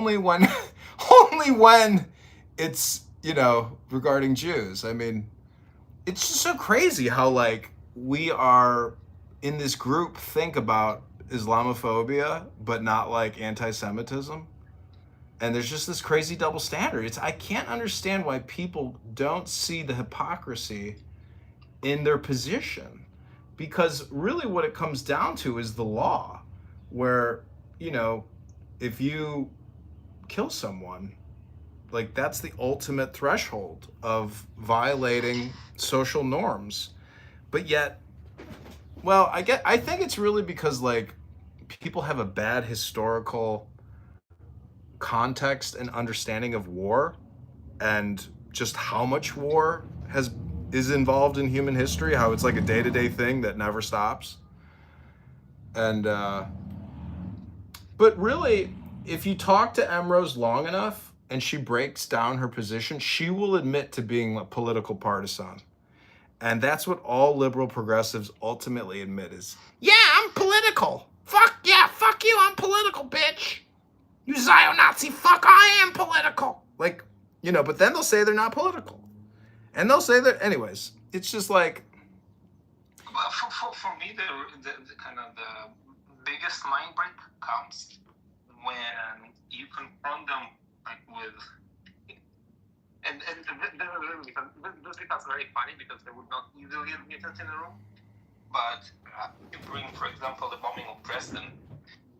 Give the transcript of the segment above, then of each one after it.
only when only when it's, regarding Jews. I mean, it's just so crazy how like we are in this group think about Islamophobia but not like anti-Semitism. And there's just this crazy double standard. I can't understand why people don't see the hypocrisy in their position, because really what it comes down to is the law, where, you know if you kill someone, like that's the ultimate threshold of violating social norms. But yet, well, I think it's really because like people have a bad historical context and understanding of war, and just how much war has is involved in human history, how it's like a day-to-day thing that never stops. And but really, if you talk to Emrose long enough and she breaks down her position, she will admit to being a political partisan. And that's what all liberal progressives ultimately admit is, yeah, I'm political. Fuck yeah, fuck you, I'm political, bitch. You Zio-Nazi fuck, I am political. Like, but then they'll say they're not political. And they'll say that, anyways. It's just like, Well, for me, the kind of the biggest mind break comes when you confront them like with, and this becomes very funny because they would not easily admit it in a room. But you bring, for example, the bombing of Dresden,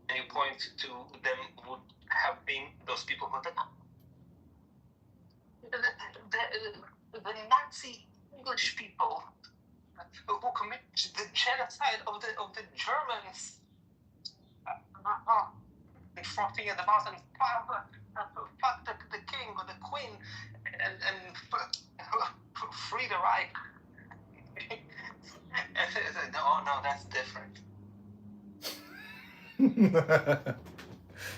and you point to them would have been those people who did the Nazi English people who committed the genocide of the Germans, frothing at the mouth and fuck the king or the queen and free the Reich. And no, that's different.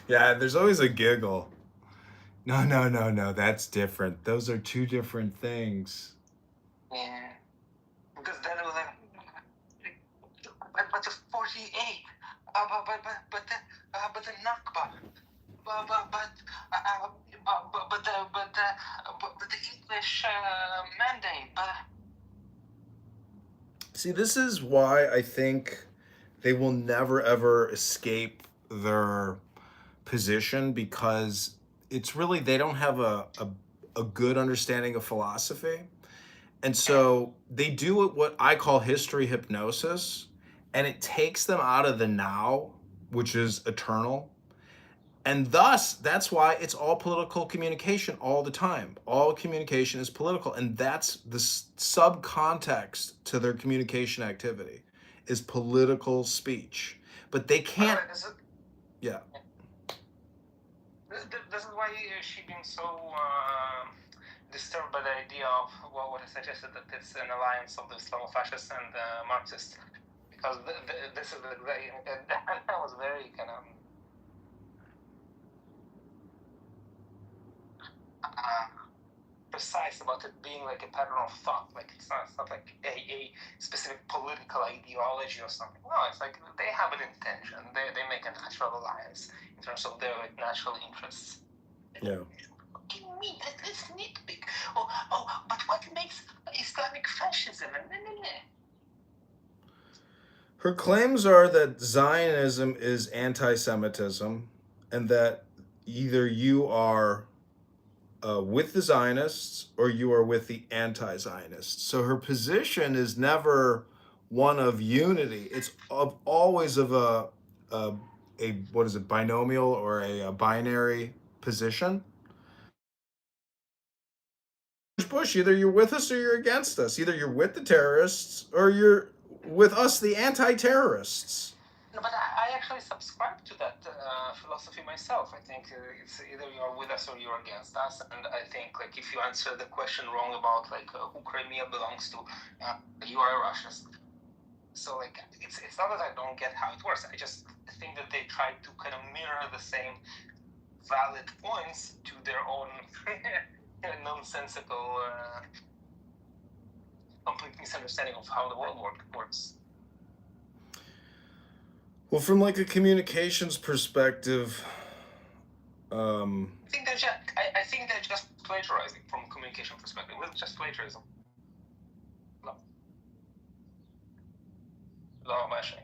Yeah, there's always a giggle. No, that's different. Those are two different things. Yeah, because then it was like, but the 48, but the Nakba, but the English mandate, but. See, this is why I think they will never ever escape their position, because it's really, they don't have a good understanding of philosophy. And so they do what I call history hypnosis, and it takes them out of the now, which is eternal. And thus, that's why it's all political communication all the time. All communication is political, and that's the subcontext to their communication activity is political speech. But they can't. Yeah. This is why she being so disturbed by the idea of what I suggested, that it's an alliance of the Islamofascists and Marxists, because this is the way that was very kind of precise about it being like a pattern of thought. Like it's not like a specific political ideology or something. No, it's like they have an intention. They make a natural alliance in terms of their like natural interests. Yeah. Give me let's nitpick. Oh, but what makes Islamic fascism? Her claims are that Zionism is anti-Semitism, and that either you are with the Zionists or you are with the anti-Zionists. So her position is never one of unity. It's always of a what is it, binomial or a binary position. Bush, either you're with us or you're against us. Either you're with the terrorists or you're with us, the anti-terrorists. No, but I actually subscribe to that philosophy myself. I think it's either you're with us or you're against us. And I think like if you answer the question wrong about like who Crimea belongs to, you are a Russian. So like it's not that I don't get how it works. I just think that they try to kind of mirror the same valid points to their own nonsensical, complete misunderstanding of how the world works. Well, from like a communications perspective, I think they're just plagiarizing from communication perspective. It's just plagiarism. לא, מה השני?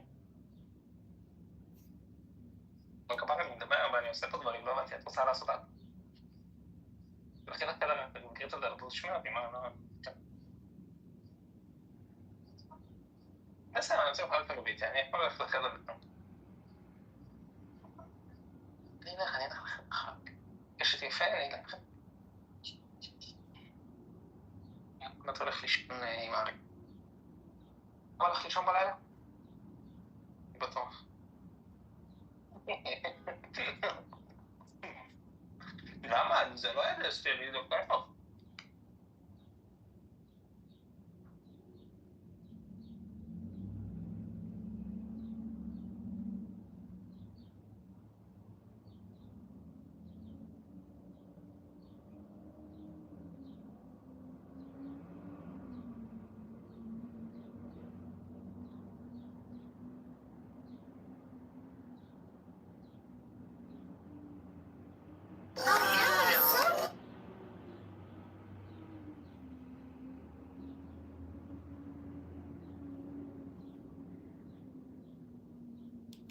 כמובן אני מדבר ואני עושה פה דברים, לא הבנתי, את רוצה לעשות את? לכן את כדאי, אני מכיר את זה, אבל תשמע אותי, מה, לא... בסדר, אני רוצה לך את הגביתי, אני יכול ללכת לחדר בטח. אני אלך לכם אחר. יש את יפה, אני אלך לכם. אתה הולך לישון עם ארי. אתה הולך לישון בלילה? אני בטוח. למה? זה לא היה שלי, זה כבר טוב.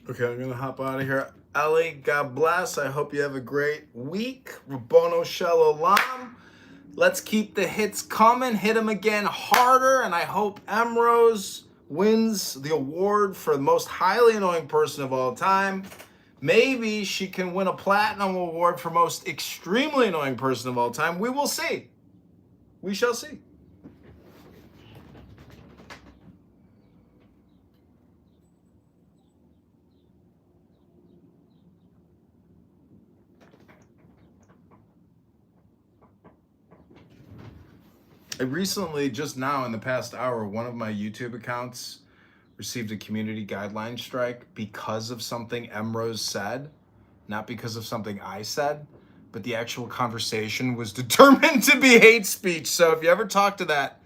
Okay, I'm gonna hop out of here. Ellie, God bless. I hope you have a great week. Rabbono Shalom. Let's keep the hits coming. Hit them again harder, and I hope Emrose wins the award for the most highly annoying person of all time. Maybe she can win a platinum award for most extremely annoying person of all time. We will see. We shall see. I recently, just now in the past hour, one of my YouTube accounts received a community guideline strike because of something Emrose said, not because of something I said, but the actual conversation was determined to be hate speech. So if you ever talk to that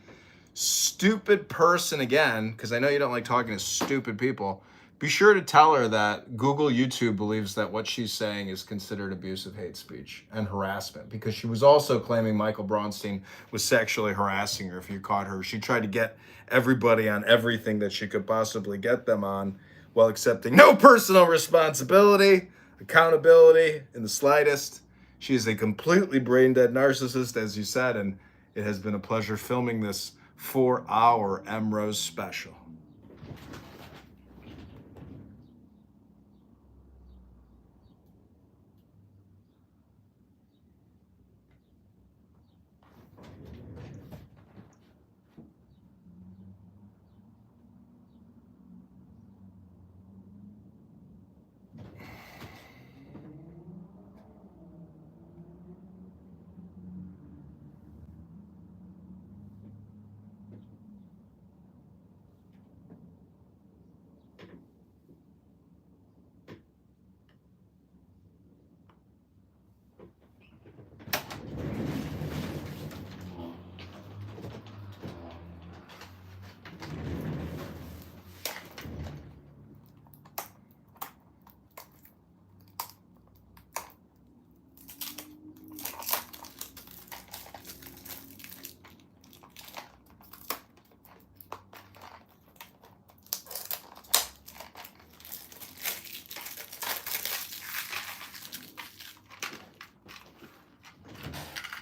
stupid person again, because I know you don't like talking to stupid people, be sure to tell her that Google YouTube believes that what she's saying is considered abusive hate speech and harassment, because she was also claiming Michael Braunstein was sexually harassing her. If you caught her, she tried to get everybody on everything that she could possibly get them on while accepting no personal responsibility, accountability in the slightest. She is a completely brain-dead narcissist, as you said, and it has been a pleasure filming this 4-hour Emrose special.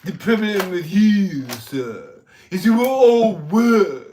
The problem with you, sir, is you are all words.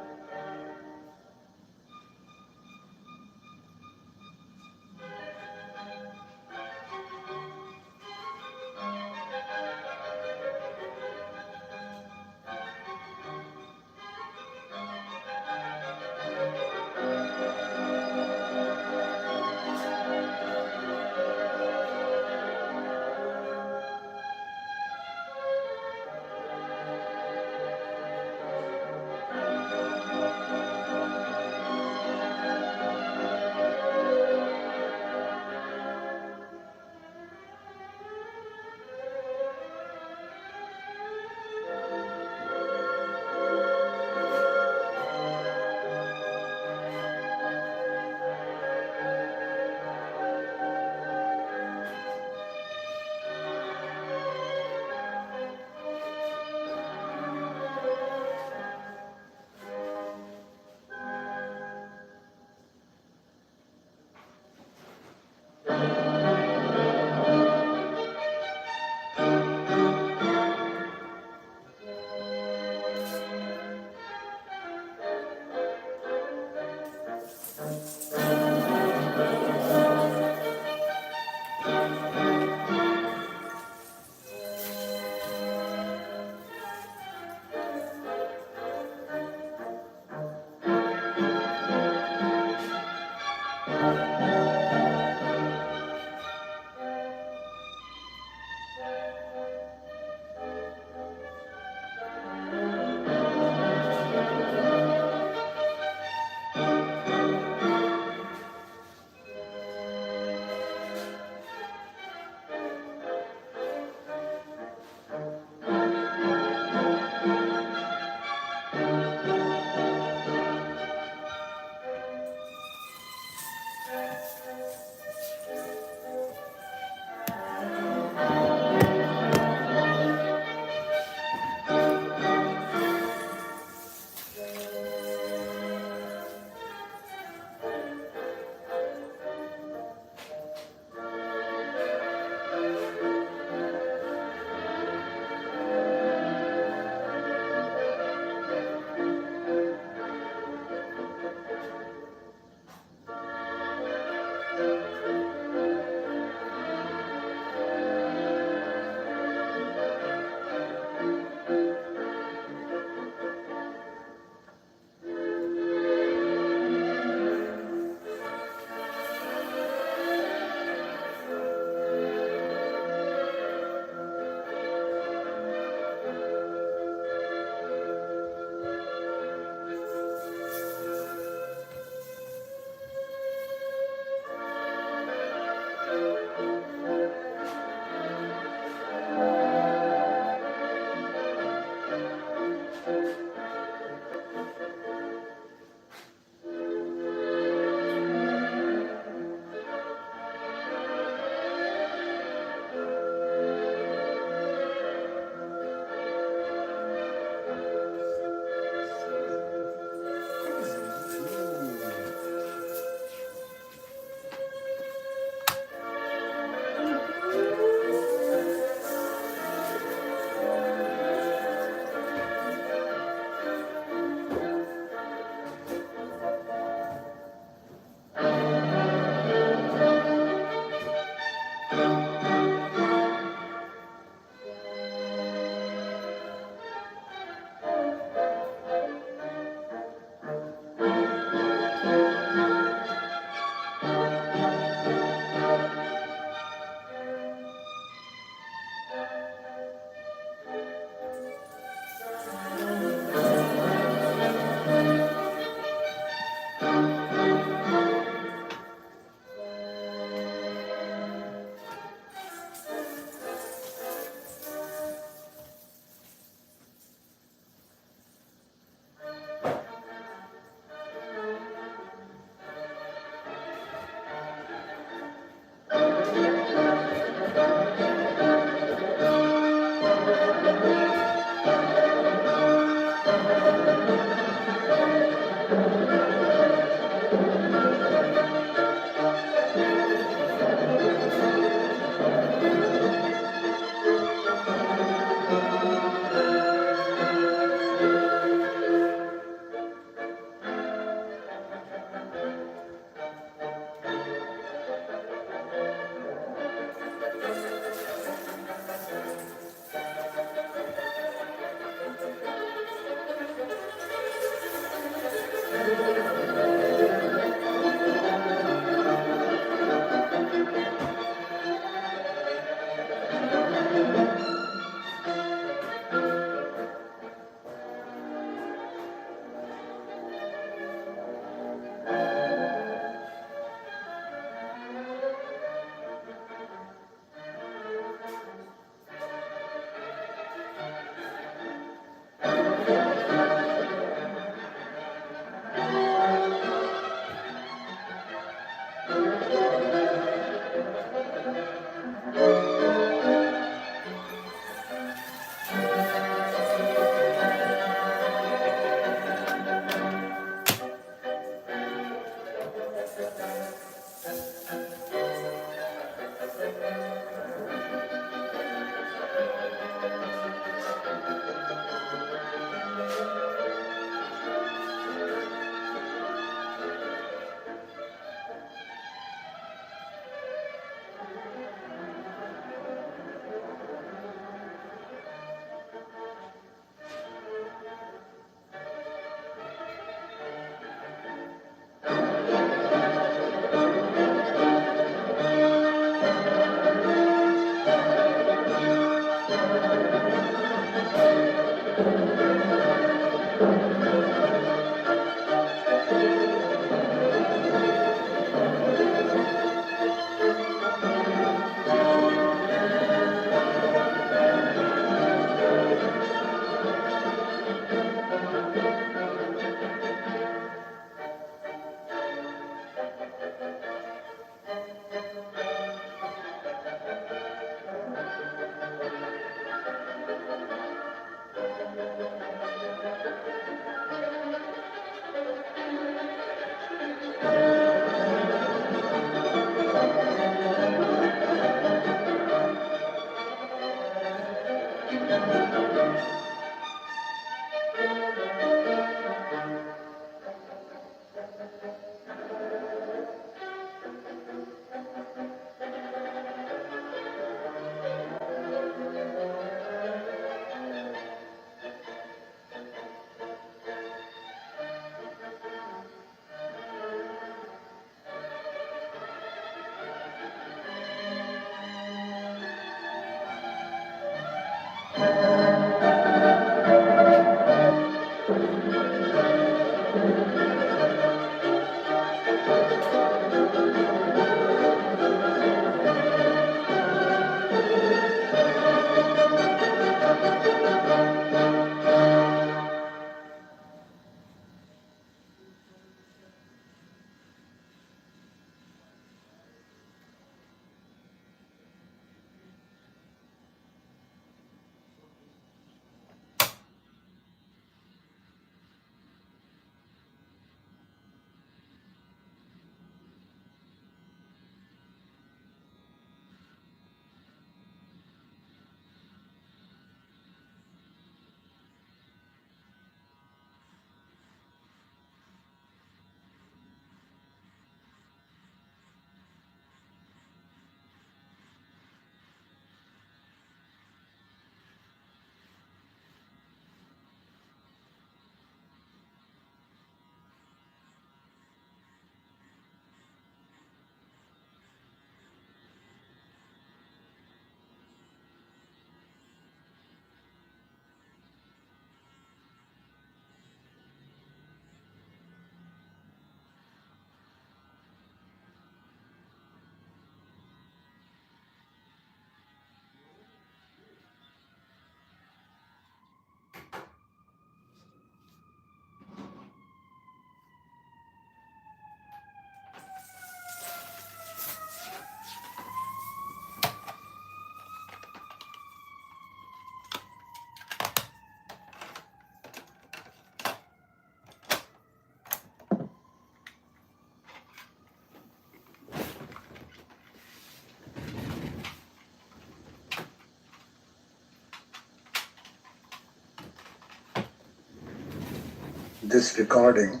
This recording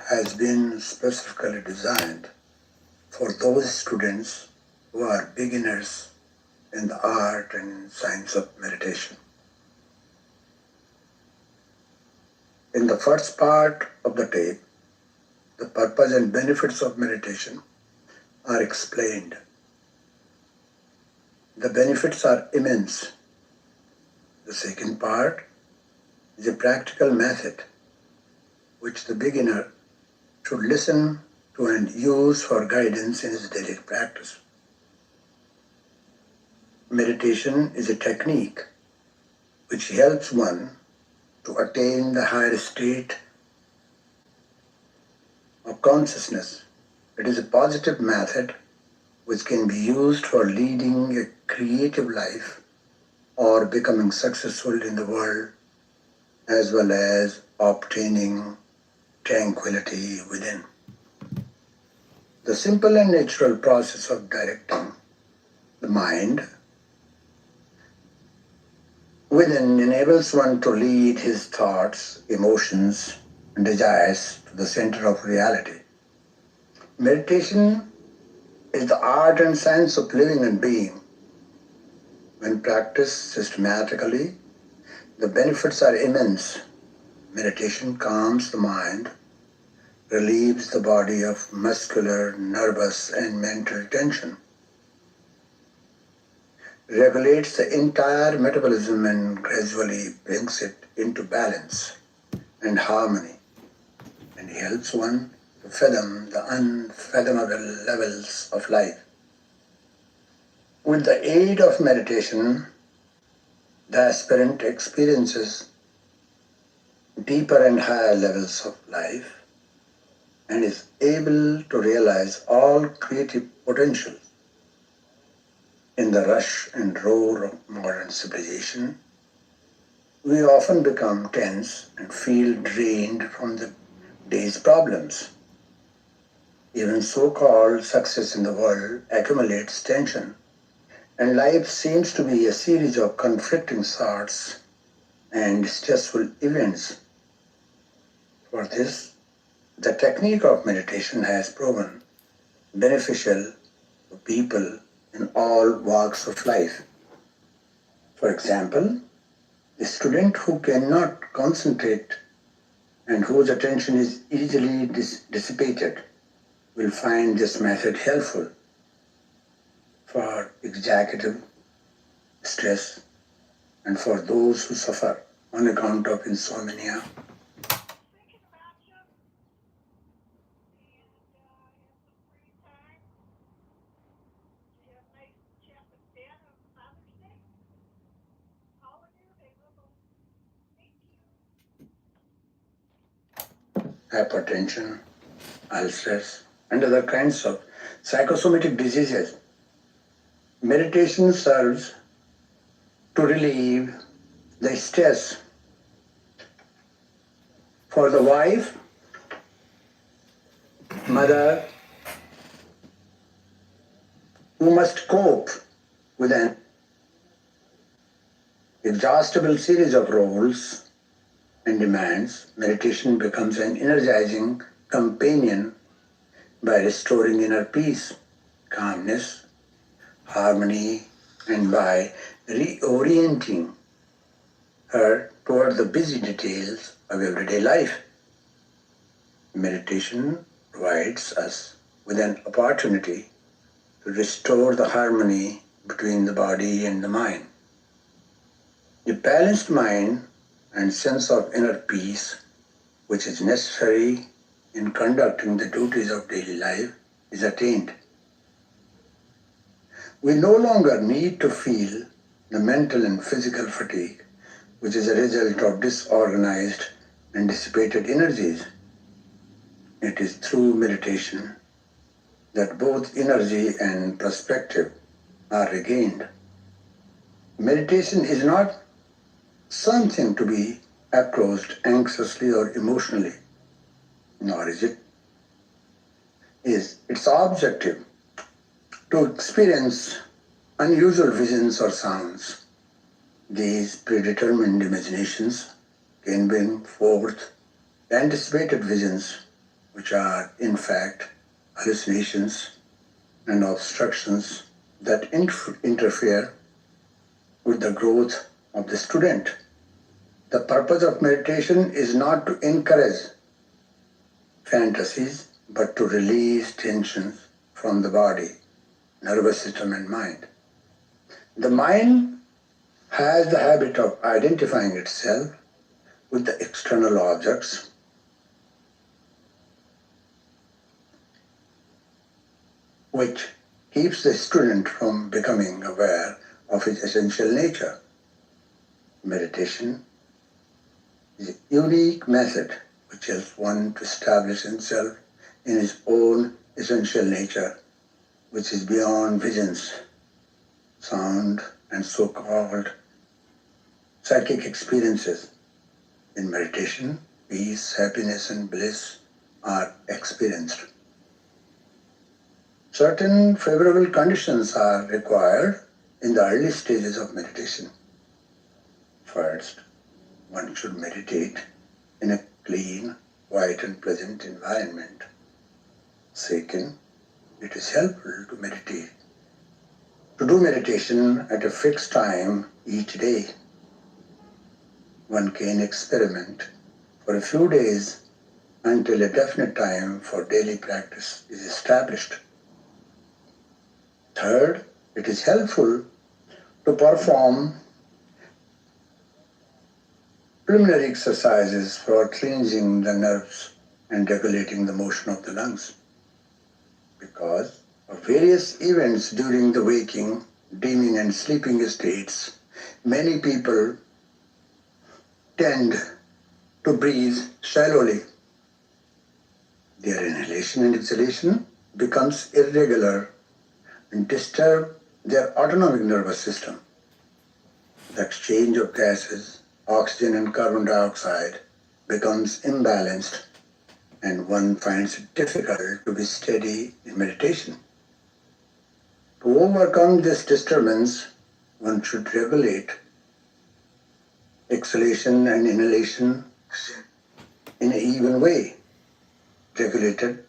has been specifically designed for those students who are beginners in the art and science of meditation. In the first part of the tape, the purpose and benefits of meditation are explained. The benefits are immense. The second part is a practical method which the beginner should listen to and use for guidance in his daily practice. Meditation is a technique which helps one to attain the higher state of consciousness. It is a positive method which can be used for leading a creative life or becoming successful in the world, as well as obtaining tranquility within. The simple and natural process of directing the mind within enables one to lead his thoughts, emotions, and desires to the center of reality. Meditation is the art and science of living and being. When practiced systematically, the benefits are immense. Meditation calms the mind, relieves the body of muscular, nervous, and mental tension, regulates the entire metabolism and gradually brings it into balance and harmony, and helps one to fathom the unfathomable levels of life. With the aid of meditation, the aspirant experiences deeper and higher levels of life and is able to realize all creative potential. In the rush and roar of modern civilization, we often become tense and feel drained from the day's problems. Even so-called success in the world accumulates tension, and life seems to be a series of conflicting thoughts and stressful events. For this, the technique of meditation has proven beneficial to people in all walks of life. For example, a student who cannot concentrate and whose attention is easily dissipated will find this method helpful. For executive stress and for those who suffer on account of insomnia, hypertension, ulcers, and other kinds of psychosomatic diseases. Meditation serves to relieve the stress for the wife, mother, who must cope with an exhaustible series of roles and demands. Meditation becomes an energizing companion by restoring inner peace, calmness, harmony, and by reorienting her toward the busy details of everyday life. Meditation provides us with an opportunity to restore the harmony between the body and the mind. A balanced mind and sense of inner peace, which is necessary in conducting the duties of daily life, is attained. We no longer need to feel the mental and physical fatigue, which is a result of disorganized and dissipated energies. It is through meditation that both energy and perspective are regained. Meditation is not something to be approached anxiously or emotionally, nor is its objective to experience unusual visions or sounds. These predetermined imaginations can bring forth anticipated visions, which are in fact hallucinations and obstructions that interfere with the growth of the student. The purpose of meditation is not to encourage fantasies, but to release tensions from the body, nervous system, and mind. The mind has the habit of identifying itself with the external objects, which keeps the student from becoming aware of his essential nature. Meditation is a unique method which helps one to establish himself in his own essential nature, which is beyond visions, sound, and so-called psychic experiences. In meditation, peace, happiness, and bliss are experienced. Certain favorable conditions are required in the early stages of meditation. First, one should meditate in a clean, quiet, and pleasant environment. Second, it is helpful to do meditation at a fixed time each day. One can experiment for a few days until a definite time for daily practice is established. Third, it is helpful to perform preliminary exercises for cleansing the nerves and regulating the motion of the lungs. Because of various events during the waking, dreaming, and sleeping states, many people tend to breathe shallowly. Their inhalation and exhalation becomes irregular and disturb their autonomic nervous system. The exchange of gases, oxygen and carbon dioxide, becomes imbalanced, and one finds it difficult to be steady in meditation. To overcome this disturbance, one should regulate exhalation and inhalation in an even way. Regulated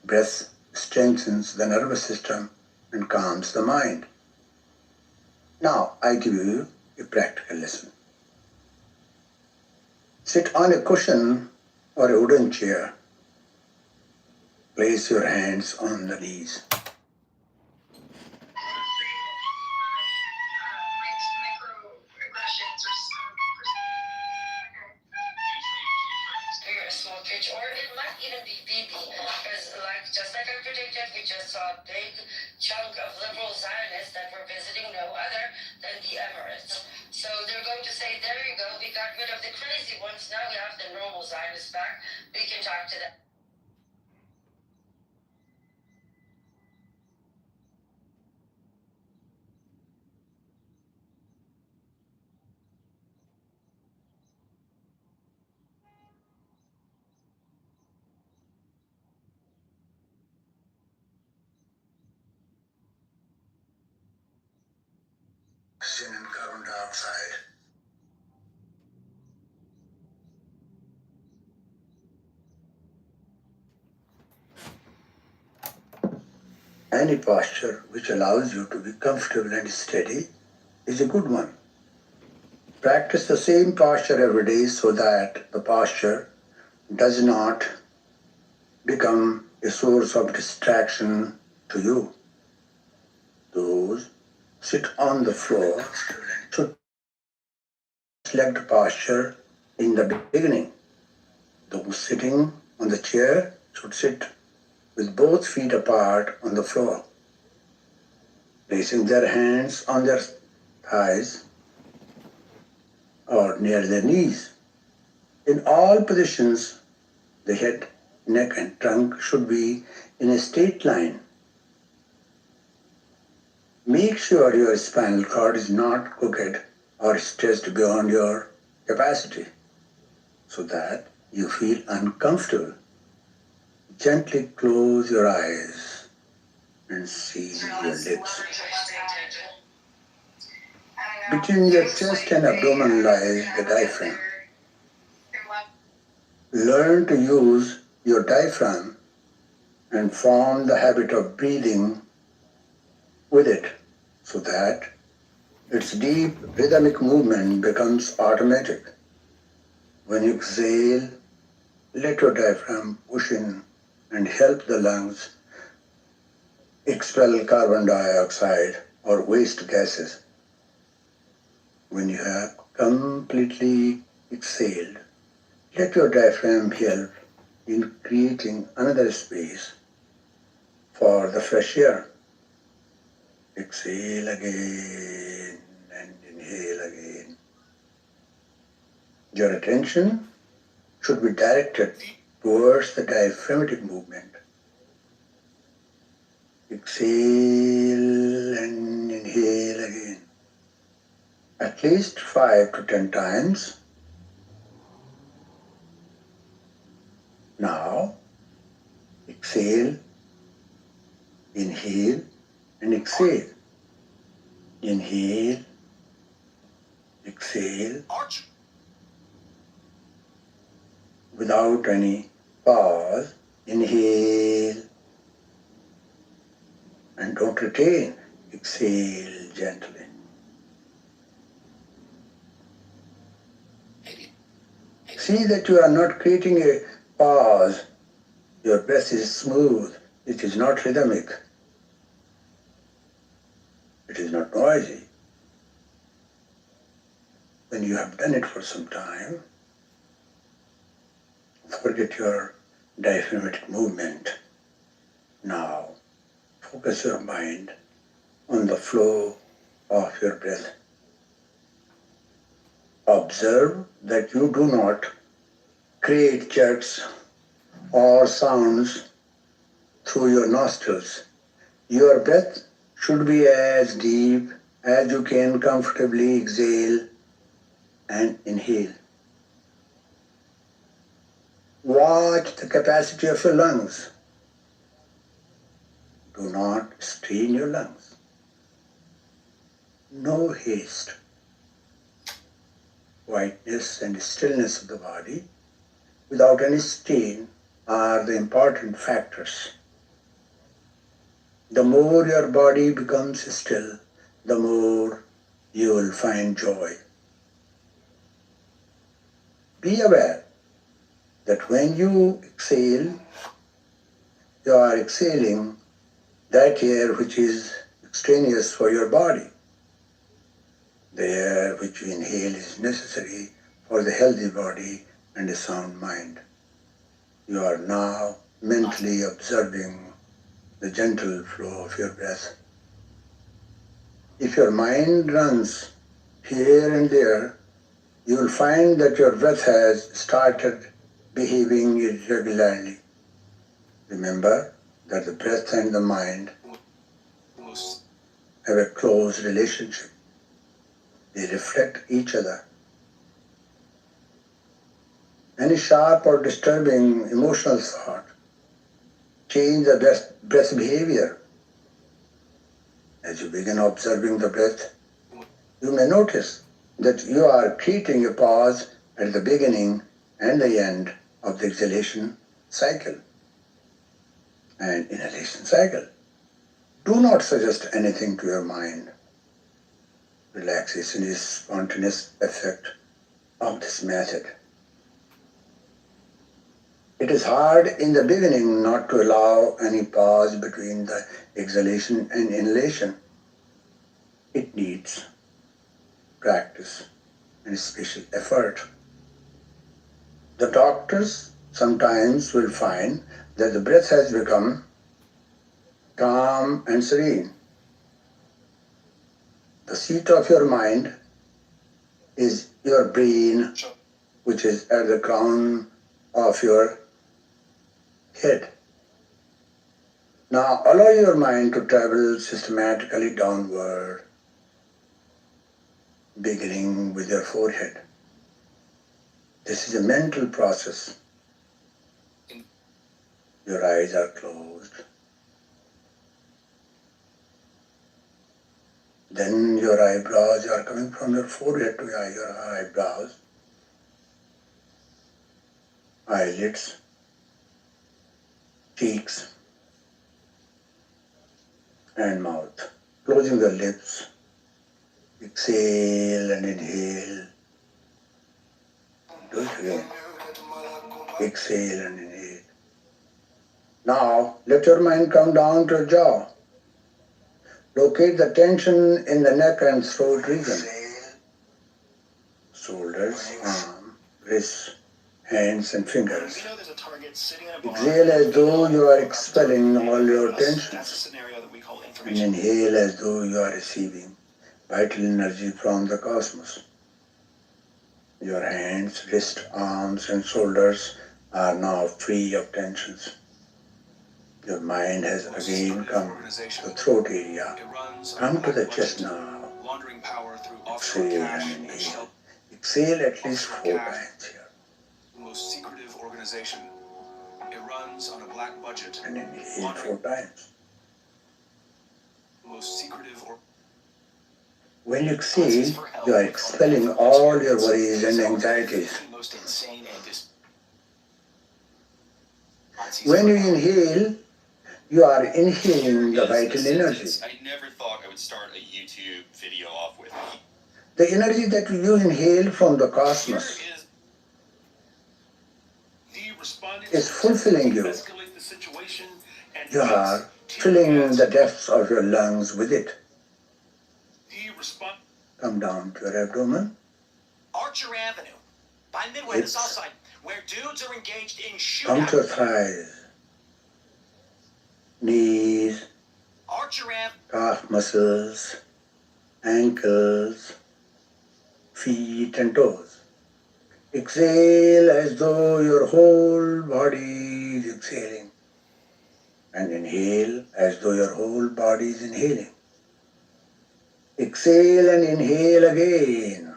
breath strengthens the nervous system and calms the mind. Now I give you a practical lesson. Sit on a cushion or a wooden chair. Place your hands on the knees. Or it might even be BB, because just like I predicted, we just saw a big chunk of liberal Zionists that were visiting no other than the Emirates. So they're going to say, there you go, we got rid of the crazy ones, now we have the normal Zionists back, we can talk to them. Oxygen and carbon dioxide. Any posture which allows you to be comfortable and steady is a good one. Practice the same posture every day so that the posture does not become a source of distraction to you. Those sit on the floor should select posture in the beginning. Those sitting on the chair should sit with both feet apart on the floor, placing their hands on their thighs or near their knees. In all positions, the head, neck, and trunk should be in a straight line. Make sure your spinal cord is not crooked or stretched beyond your capacity so that you feel uncomfortable. Gently close your eyes and seal your lips. Between your chest and abdomen lies the diaphragm. Learn to use your diaphragm and form the habit of breathing with it so that its deep rhythmic movement becomes automatic. When you exhale, let your diaphragm push in and help the lungs expel carbon dioxide or waste gases. When you have completely exhaled, let your diaphragm help in creating another space for the fresh air. Exhale again and inhale again. Your attention should be directed towards the diaphragmatic movement. Exhale and inhale again. At least 5 to 10 times. Now, exhale, inhale, and exhale. Inhale, exhale, without any pause. Inhale, and don't retain. Exhale gently. See that you are not creating a pause. Your breath is smooth. It is not rhythmic. It is not noisy. When you have done it for some time, forget your diaphragmatic movement. Now, focus your mind on the flow of your breath. Observe that you do not create jerks or sounds through your nostrils. Your breath should be as deep as you can comfortably exhale and inhale. Watch the capacity of your lungs. Do not strain your lungs. No haste. Quietness and stillness of the body without any strain are the important factors. The more your body becomes still, the more you will find joy. Be aware that when you exhale, you are exhaling that air which is extraneous for your body. The air which you inhale is necessary for the healthy body and a sound mind. You are now mentally observing the gentle flow of your breath. If your mind runs Here and there, you will find that your breath has started behaving irregularly. Remember that the breath and the mind have a close relationship. They reflect each other. Any sharp or disturbing emotional thought change the breath behavior. As you begin observing the breath, you may notice that you are creating a pause at the beginning and the end of the exhalation cycle and inhalation cycle. Do not suggest anything to your mind. Relaxation is spontaneous effect of this method. It is hard in the beginning not to allow any pause between the exhalation and inhalation. It needs practice and special effort. The doctors sometimes will find that the breath has become calm and serene. The seat of your mind is your brain, which is at the crown of your head. Now allow your mind to travel systematically downward, beginning with your forehead. This is a mental process. Your eyes are closed. Then your eyebrows are coming from your forehead to your eyebrows, eyelids, cheeks, and mouth. Closing the lips, exhale and inhale. Do it again. Exhale and inhale. Now let your mind come down to your jaw. Locate the tension in the neck and throat region. Shoulders, arm, wrists, hands and fingers. Exhale as though you are expelling all your tensions. And inhale as though you are receiving vital energy from the cosmos. Your hands, wrists, arms and shoulders are now free of tensions. Your mind has again come to the throat area. Come to the chest now. Exhale and inhale. Exhale at least 4 times here. The most secretive organization. It runs on a black budget. And inhale 4 times. The most secretive When you exhale, you are expelling all your worries and anxieties. When you inhale, you are inhaling the vital energy. I never thought I would start a YouTube video off with. The energy that you inhale from the cosmos is fulfilling you. You are filling the depths of your lungs with it. Come down to your abdomen. Archer Avenue, by Midway, the south side, where dudes are engaged in shootout. Come to your thighs, knees, Archer Avenue, calf muscles, ankles, feet and toes. Exhale as though your whole body is exhaling. And inhale as though your whole body is inhaling. Exhale and inhale again.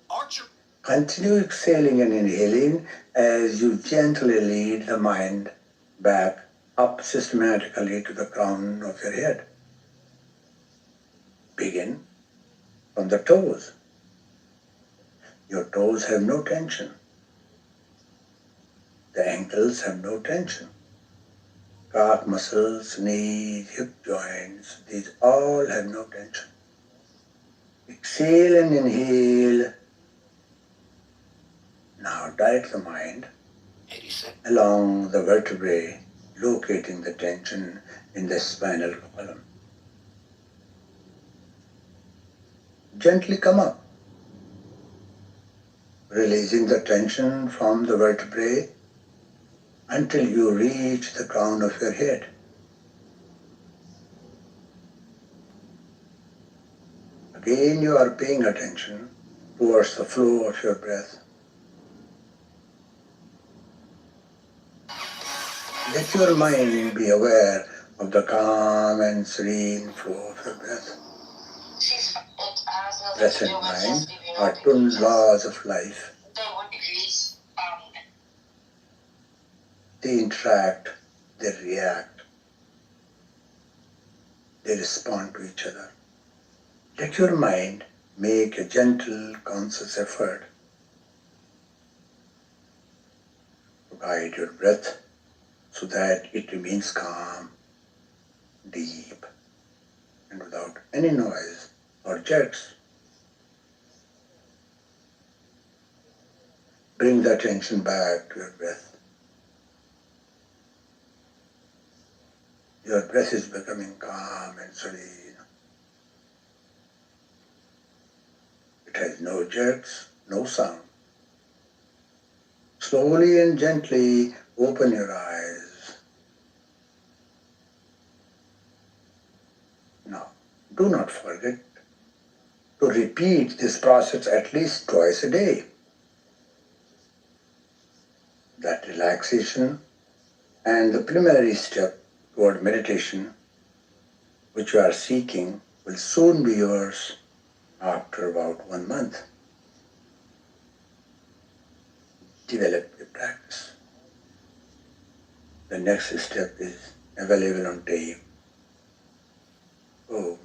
Archer. Continue exhaling and inhaling as you gently lead the mind back up systematically to the crown of your head. Begin from the toes. Your toes have no tension. The ankles have no tension. Calf muscles, knees, hip joints, these all have no tension. Exhale and inhale. Now direct the mind along the vertebrae, locating the tension in the spinal column. Gently come up, releasing the tension from the vertebrae until you reach the crown of your head. Again, you are paying attention towards the flow of your breath. Let your mind be aware of the calm and serene flow of your breath. Breath and mind are twin laws of life. They interact, they react, they respond to each other. Let your mind make a gentle, conscious effort to guide your breath so that it remains calm, deep, and without any noise or jerks. Bring the attention back to your breath. Your breath is becoming calm and serene. It has no jerks, no sound. Slowly and gently open your eyes. Now, do not forget to repeat this process at least twice a day. That relaxation and the preliminary step toward meditation, which you are seeking, will soon be yours after about 1 month. Develop your practice. The next step is available on tape. Oh,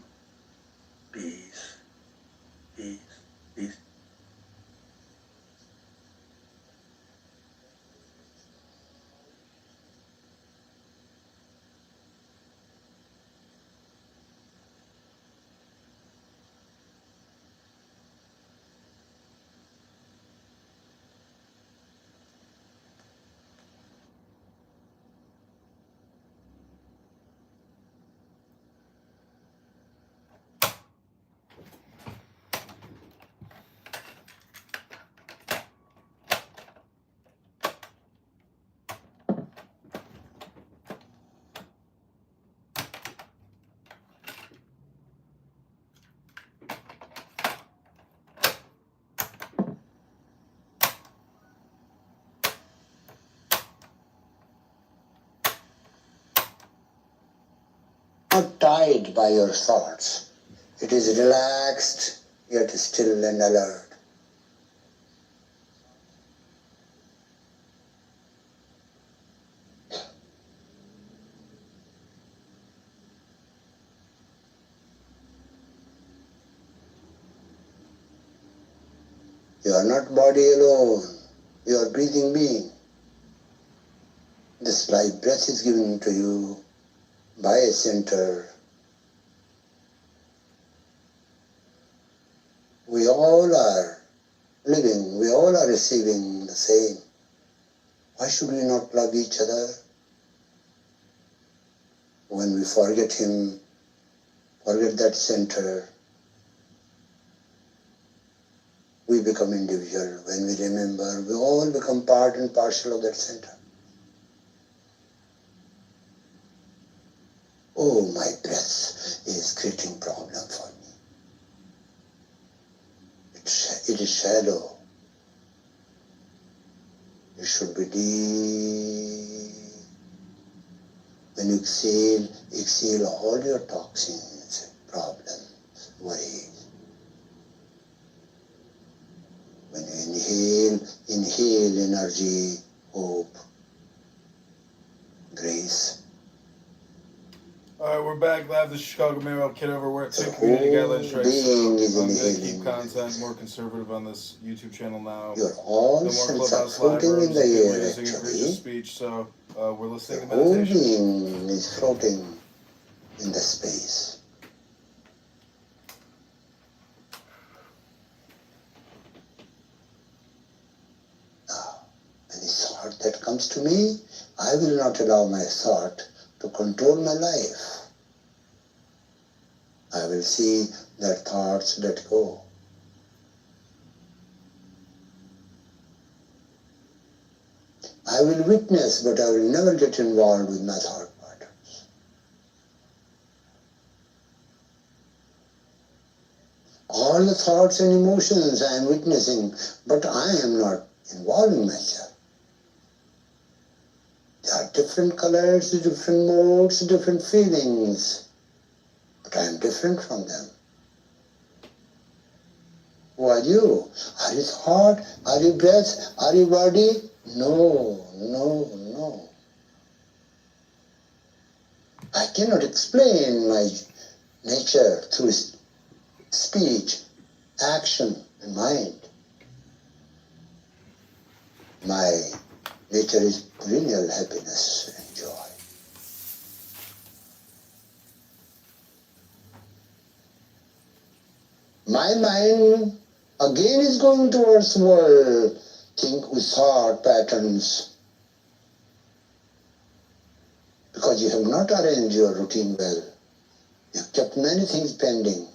peace, peace, peace. Not tied by your thoughts. It is relaxed, yet still and alert. You are not body alone. You are breathing being. This life breath is given to you by a center. We all are living, we all are receiving the same. Why should we not love each other? When we forget Him, forget that center, we become individual. When we remember, we all become part and parcel of that center. Oh, my breath is creating problem for me. It is shallow. It should be deep. When you exhale all your toxins, problems, worries. When you inhale energy, hope, grace. Alright, we're back live. The Chicago Mayor Kitover. We're at The 2 community whole guidelines strikes, so being is I'm going to inhaling keep content grace. more conservative on this YouTube channel now. Your all No more cells are Clubhouse live floating in rooms the and people air using it for actually. just speech, so we're listening The to whole meditation. being is floating in the space. Now, any thought that comes to me, I will not allow my thought to control my life. I will see that thoughts let go. I will witness, but I will never get involved with my thought patterns. all the thoughts and emotions I am witnessing, but I am not involving myself. There are different colors, different modes, different feelings, but I am different from them. Who are you? Are you thought? Are you breath? Are you body? No, no, no. I cannot explain my nature through speech, action, and mind. My nature is perennial happiness and joy. My mind again is going towards the world, think with thought patterns, because you have not arranged your routine well. You have kept many things pending.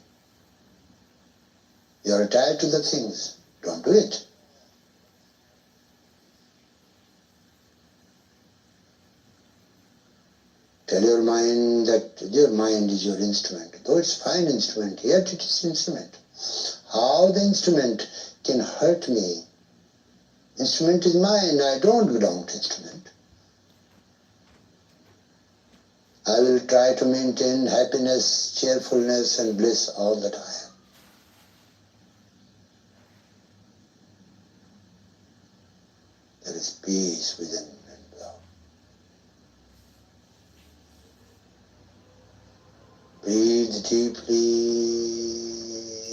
You are attached to the things. Don't do it. Tell your mind that your mind is your instrument. Though it's a fine instrument, yet it is instrument. How the instrument can hurt me? Instrument is mine. I don't belong to instrument. I will try to maintain happiness, cheerfulness, and bliss all the time. There is peace within and without. Breathe deeply,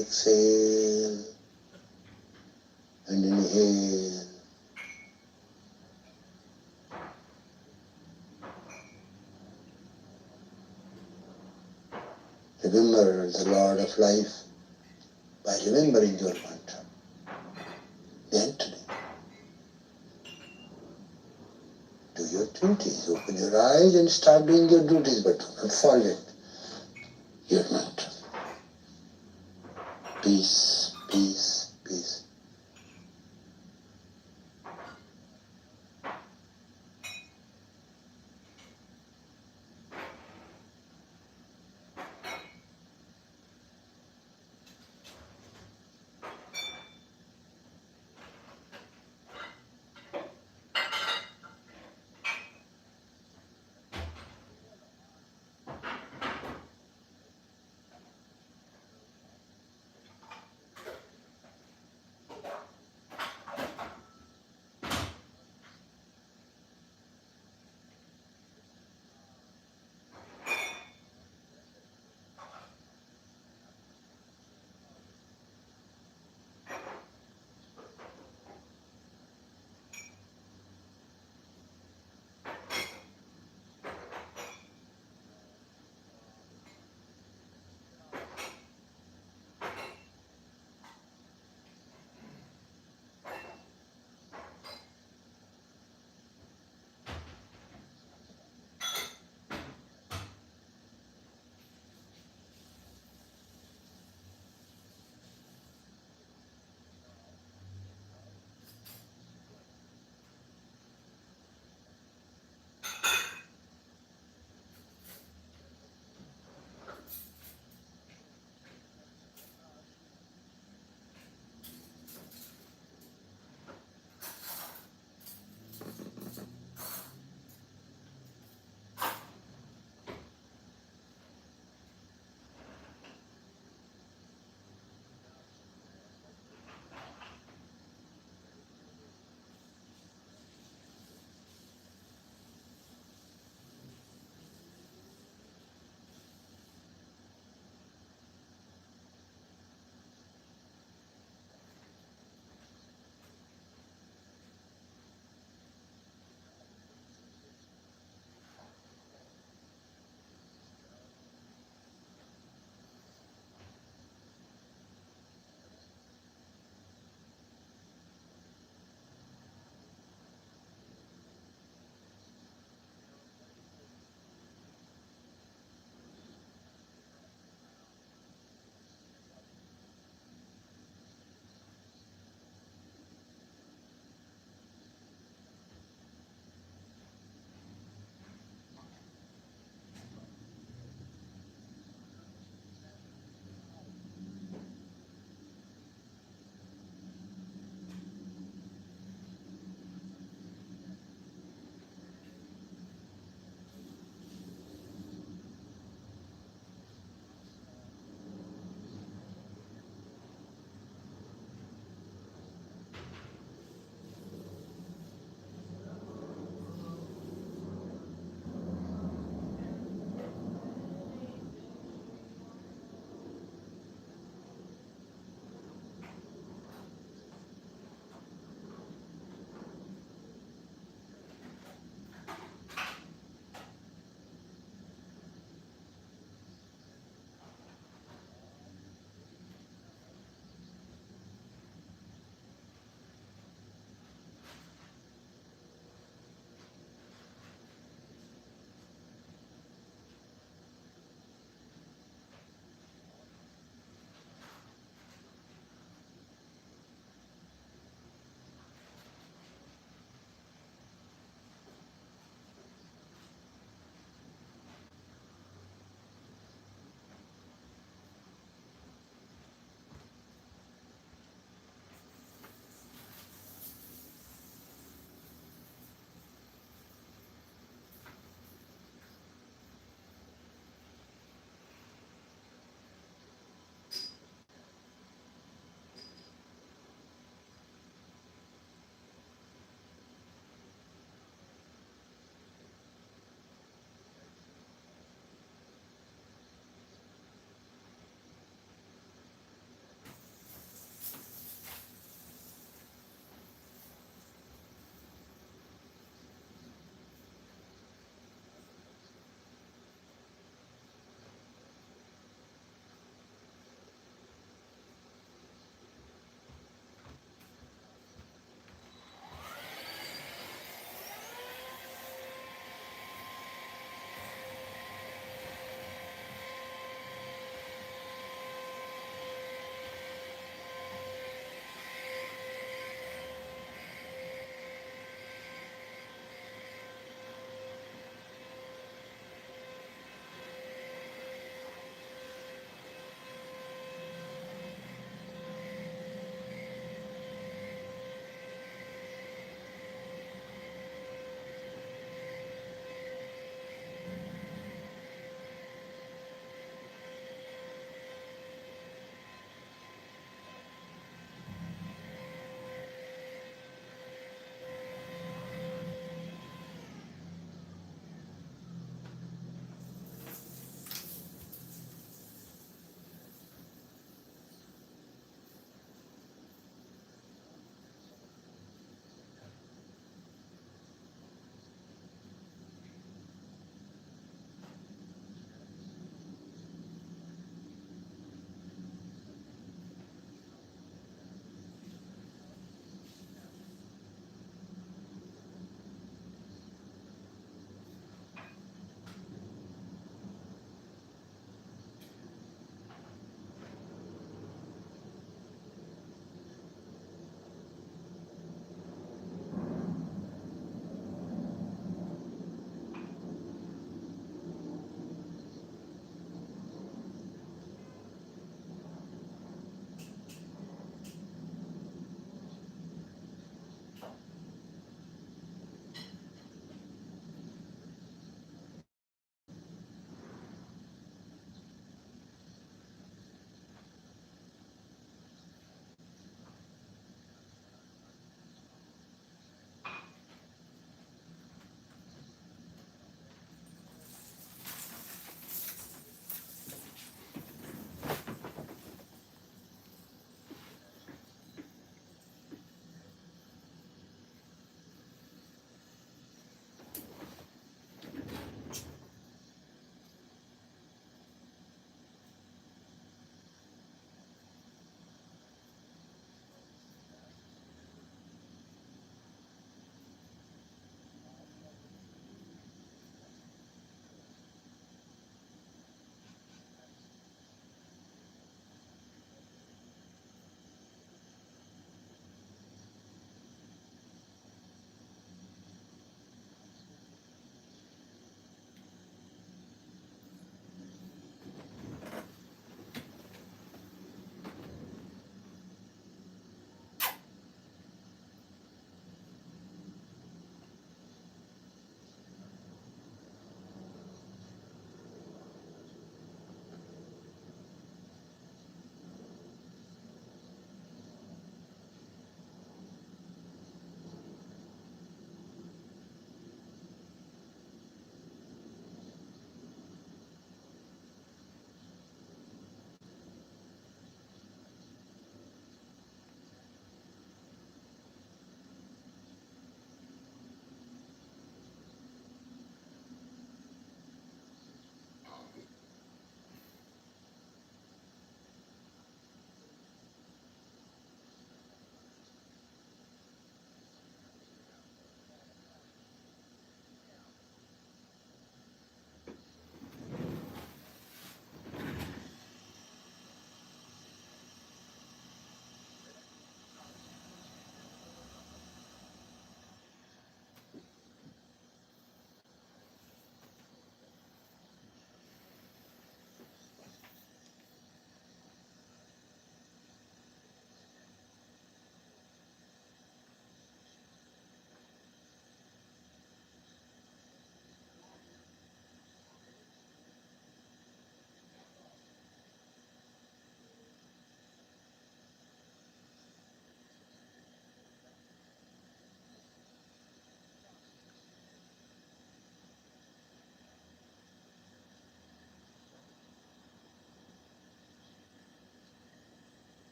exhale, and inhale. Remember the Lord of Life by remembering your mantra mentally. Do your duties. Open your eyes and start doing your duties, but do not forget your mantra. Peace, peace, peace.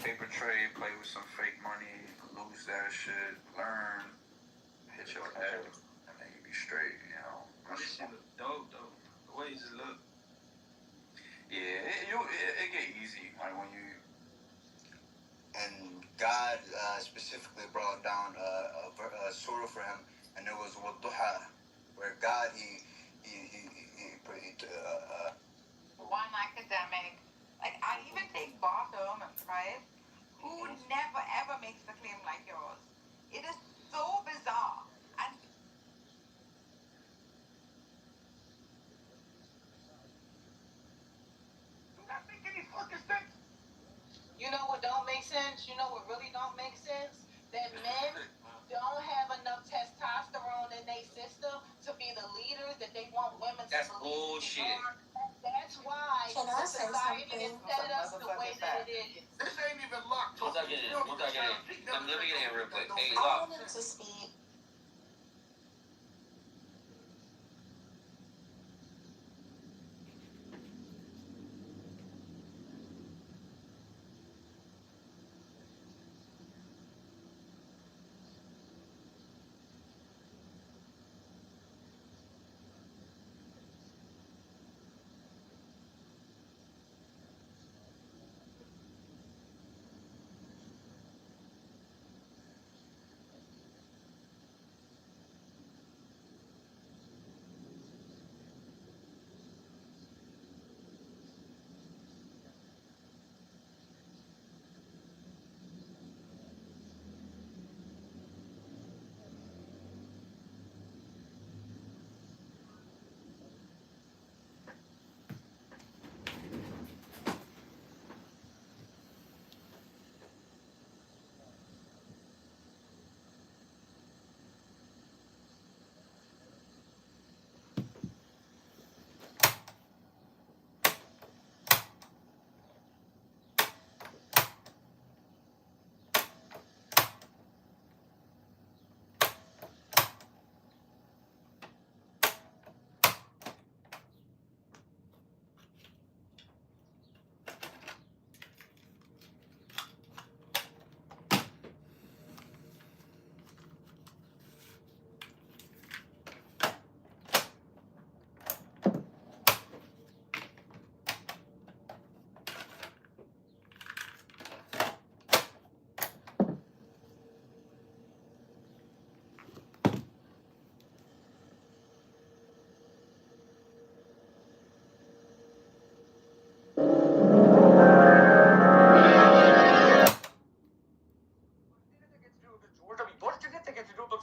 paper trade, play with some fake money, lose that shit, learn, hit your head, and then you be straight, you know. This shit look dope, though. The way you just look. Yeah, it get easy when you. And God specifically brought down a surah for him, and it was Wadduha, where God he one academic, like I even take Bart Ehrman, right? Who never ever makes a claim like yours. It is so bizarre. And Do not make any fucking sense. You know what don't make sense? You know what really don't make sense? That men don't have enough testosterone in their system to be the leaders that they want women to That's believe bullshit. they are. That's why Can I say society is something? set up the way that it is. This ain't even locked. Once I get in, let me get in real quick. Hey, I lock. wanted to speak.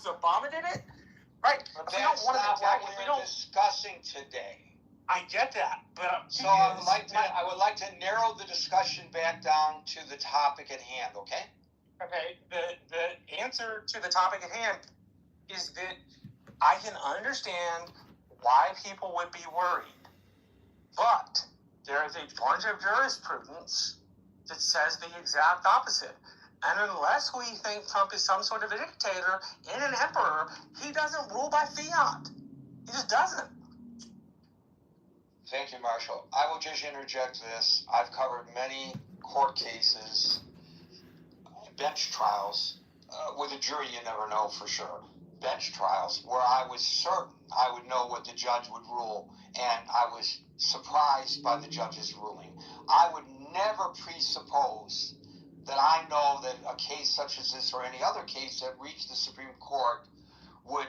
Obama did it? Right. But that's not what we're discussing today. I get that, but So I would like to narrow the discussion back down to the topic at hand, okay? okay, the answer to the topic at hand is that I can understand why people would be worried, but there is a bunch of jurisprudence that says the exact opposite. And unless we think Trump is some sort of a dictator and an emperor, he doesn't rule by fiat. He just doesn't. Thank you, Marshall. I will just interject this. I've covered many court cases, bench trials. With a jury, you never know for sure. Bench trials where I was certain I would know what the judge would rule, and I was surprised by the judge's ruling. I would never presuppose that I know that a case such as this or any other case that reached the Supreme Court would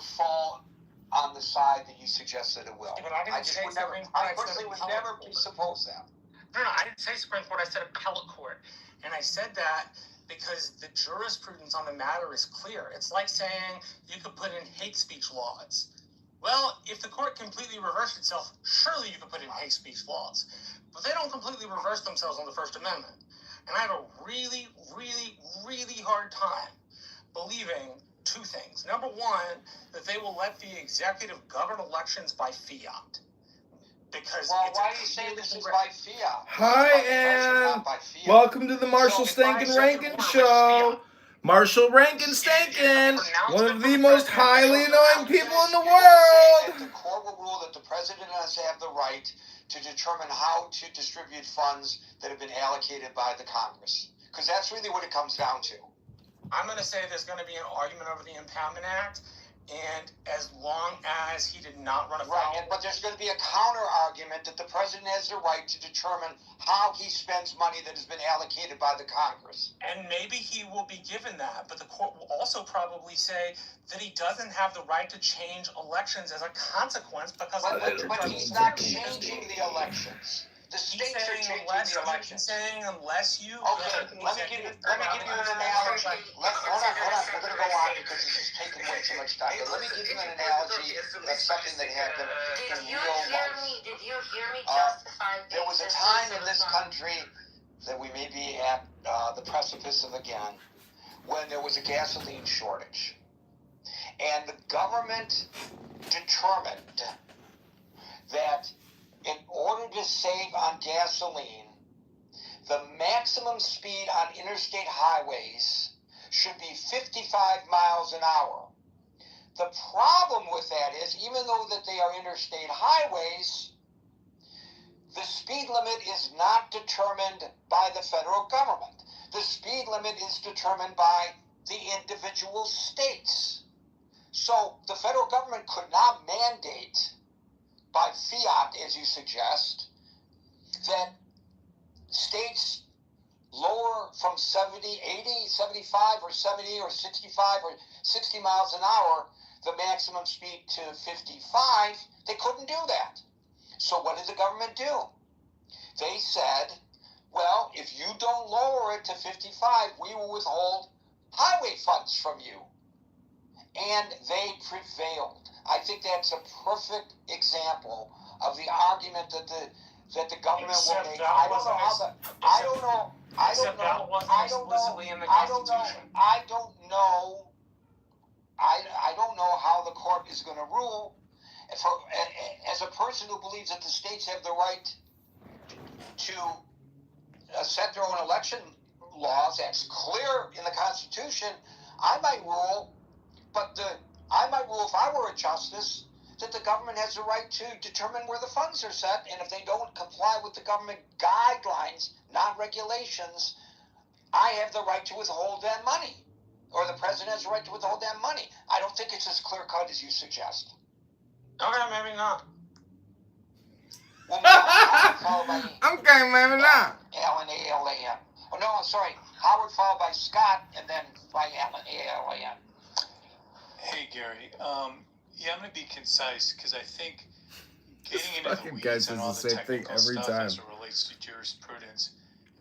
fall on the side that you suggested it will. Yeah, but I personally would never presuppose that. No, I didn't say Supreme Court, I said appellate court. And I said that because the jurisprudence on the matter is clear. It's like saying you could put in hate speech laws. Well, if the court completely reversed itself, surely you could put in hate speech laws. But they don't completely reverse themselves on the First Amendment. And I have a really, really, really hard time believing two things. Number one, that they will let the executive govern elections by fiat. Because why do you say this is by fiat? Hi, and welcome to the Marshall Stankin Rankin Show. Marshall Rankin Stankin, one of the most highly annoying people in the world. The court will rule that the president does have the right to determine how to distribute funds that have been allocated by the Congress. Because that's really what it comes down to. I'm going to say there's going to be an argument over the Impoundment Act, and as long as he did not run afoul... Right, but there's going to be a counter-argument that the president has the right to determine how he spends money that has been allocated by the Congress. And maybe he will be given that, but the court will also probably say that he doesn't have the right to change elections as a consequence because... But he's not changing the elections. The states are changing the elections. He's saying unless you... Okay, let me give you an analogy. Hold on. We're going to go on because this is taking way too much time. But let me give you an analogy of something that happened in real life. Did you hear me justify... There was a time in this country that we may be at the precipice of again when there was a gasoline shortage. And the government determined that in order to save on gasoline, the maximum speed on interstate highways should be 55 miles an hour. The problem with that is, even though that they are interstate highways, the speed limit is not determined by the federal government. The speed limit is determined by the individual states. So the federal government could not mandate by fiat, as you suggest, that states lower from 70, 80, 75, or 70, or 65, or 60 miles an hour, the maximum speed to 55. They couldn't do that. So what did the government do? They said, well, if you don't lower it to 55, we will withhold highway funds from you. And they prevailed. I think that's a perfect example of the argument that the government will make. I don't know how the court is going to rule. As a person who believes that the states have the right to set their own election laws, that's clear in the Constitution, I might rule. But I might rule, if I were a justice, that the government has the right to determine where the funds are set, and if they don't comply with the government guidelines, not regulations, I have the right to withhold that money. Or the president has the right to withhold that money. I don't think it's as clear-cut as you suggest. Okay, maybe not. Well, followed by Okay, maybe not. Alan, A-L-A-N. Oh, no, I'm sorry. Howard followed by Scott, and then by Alan, A-L-A-N. Hey, Gary. Yeah, I'm going to be concise because I think getting into the weeds guy and says all the the same thing technical every stuff time. as it relates to jurisprudence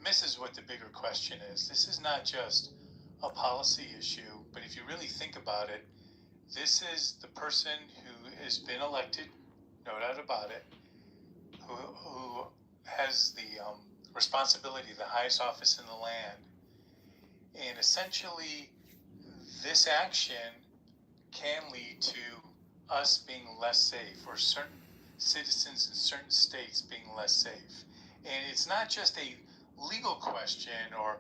misses what the bigger question is. This is not just a policy issue, but if you really think about it, this is the person who has been elected, no doubt about it, who has the responsibility, the highest office in the land. And essentially, this action can lead to us being less safe, or certain citizens in certain states being less safe. And it's not just a legal question, or,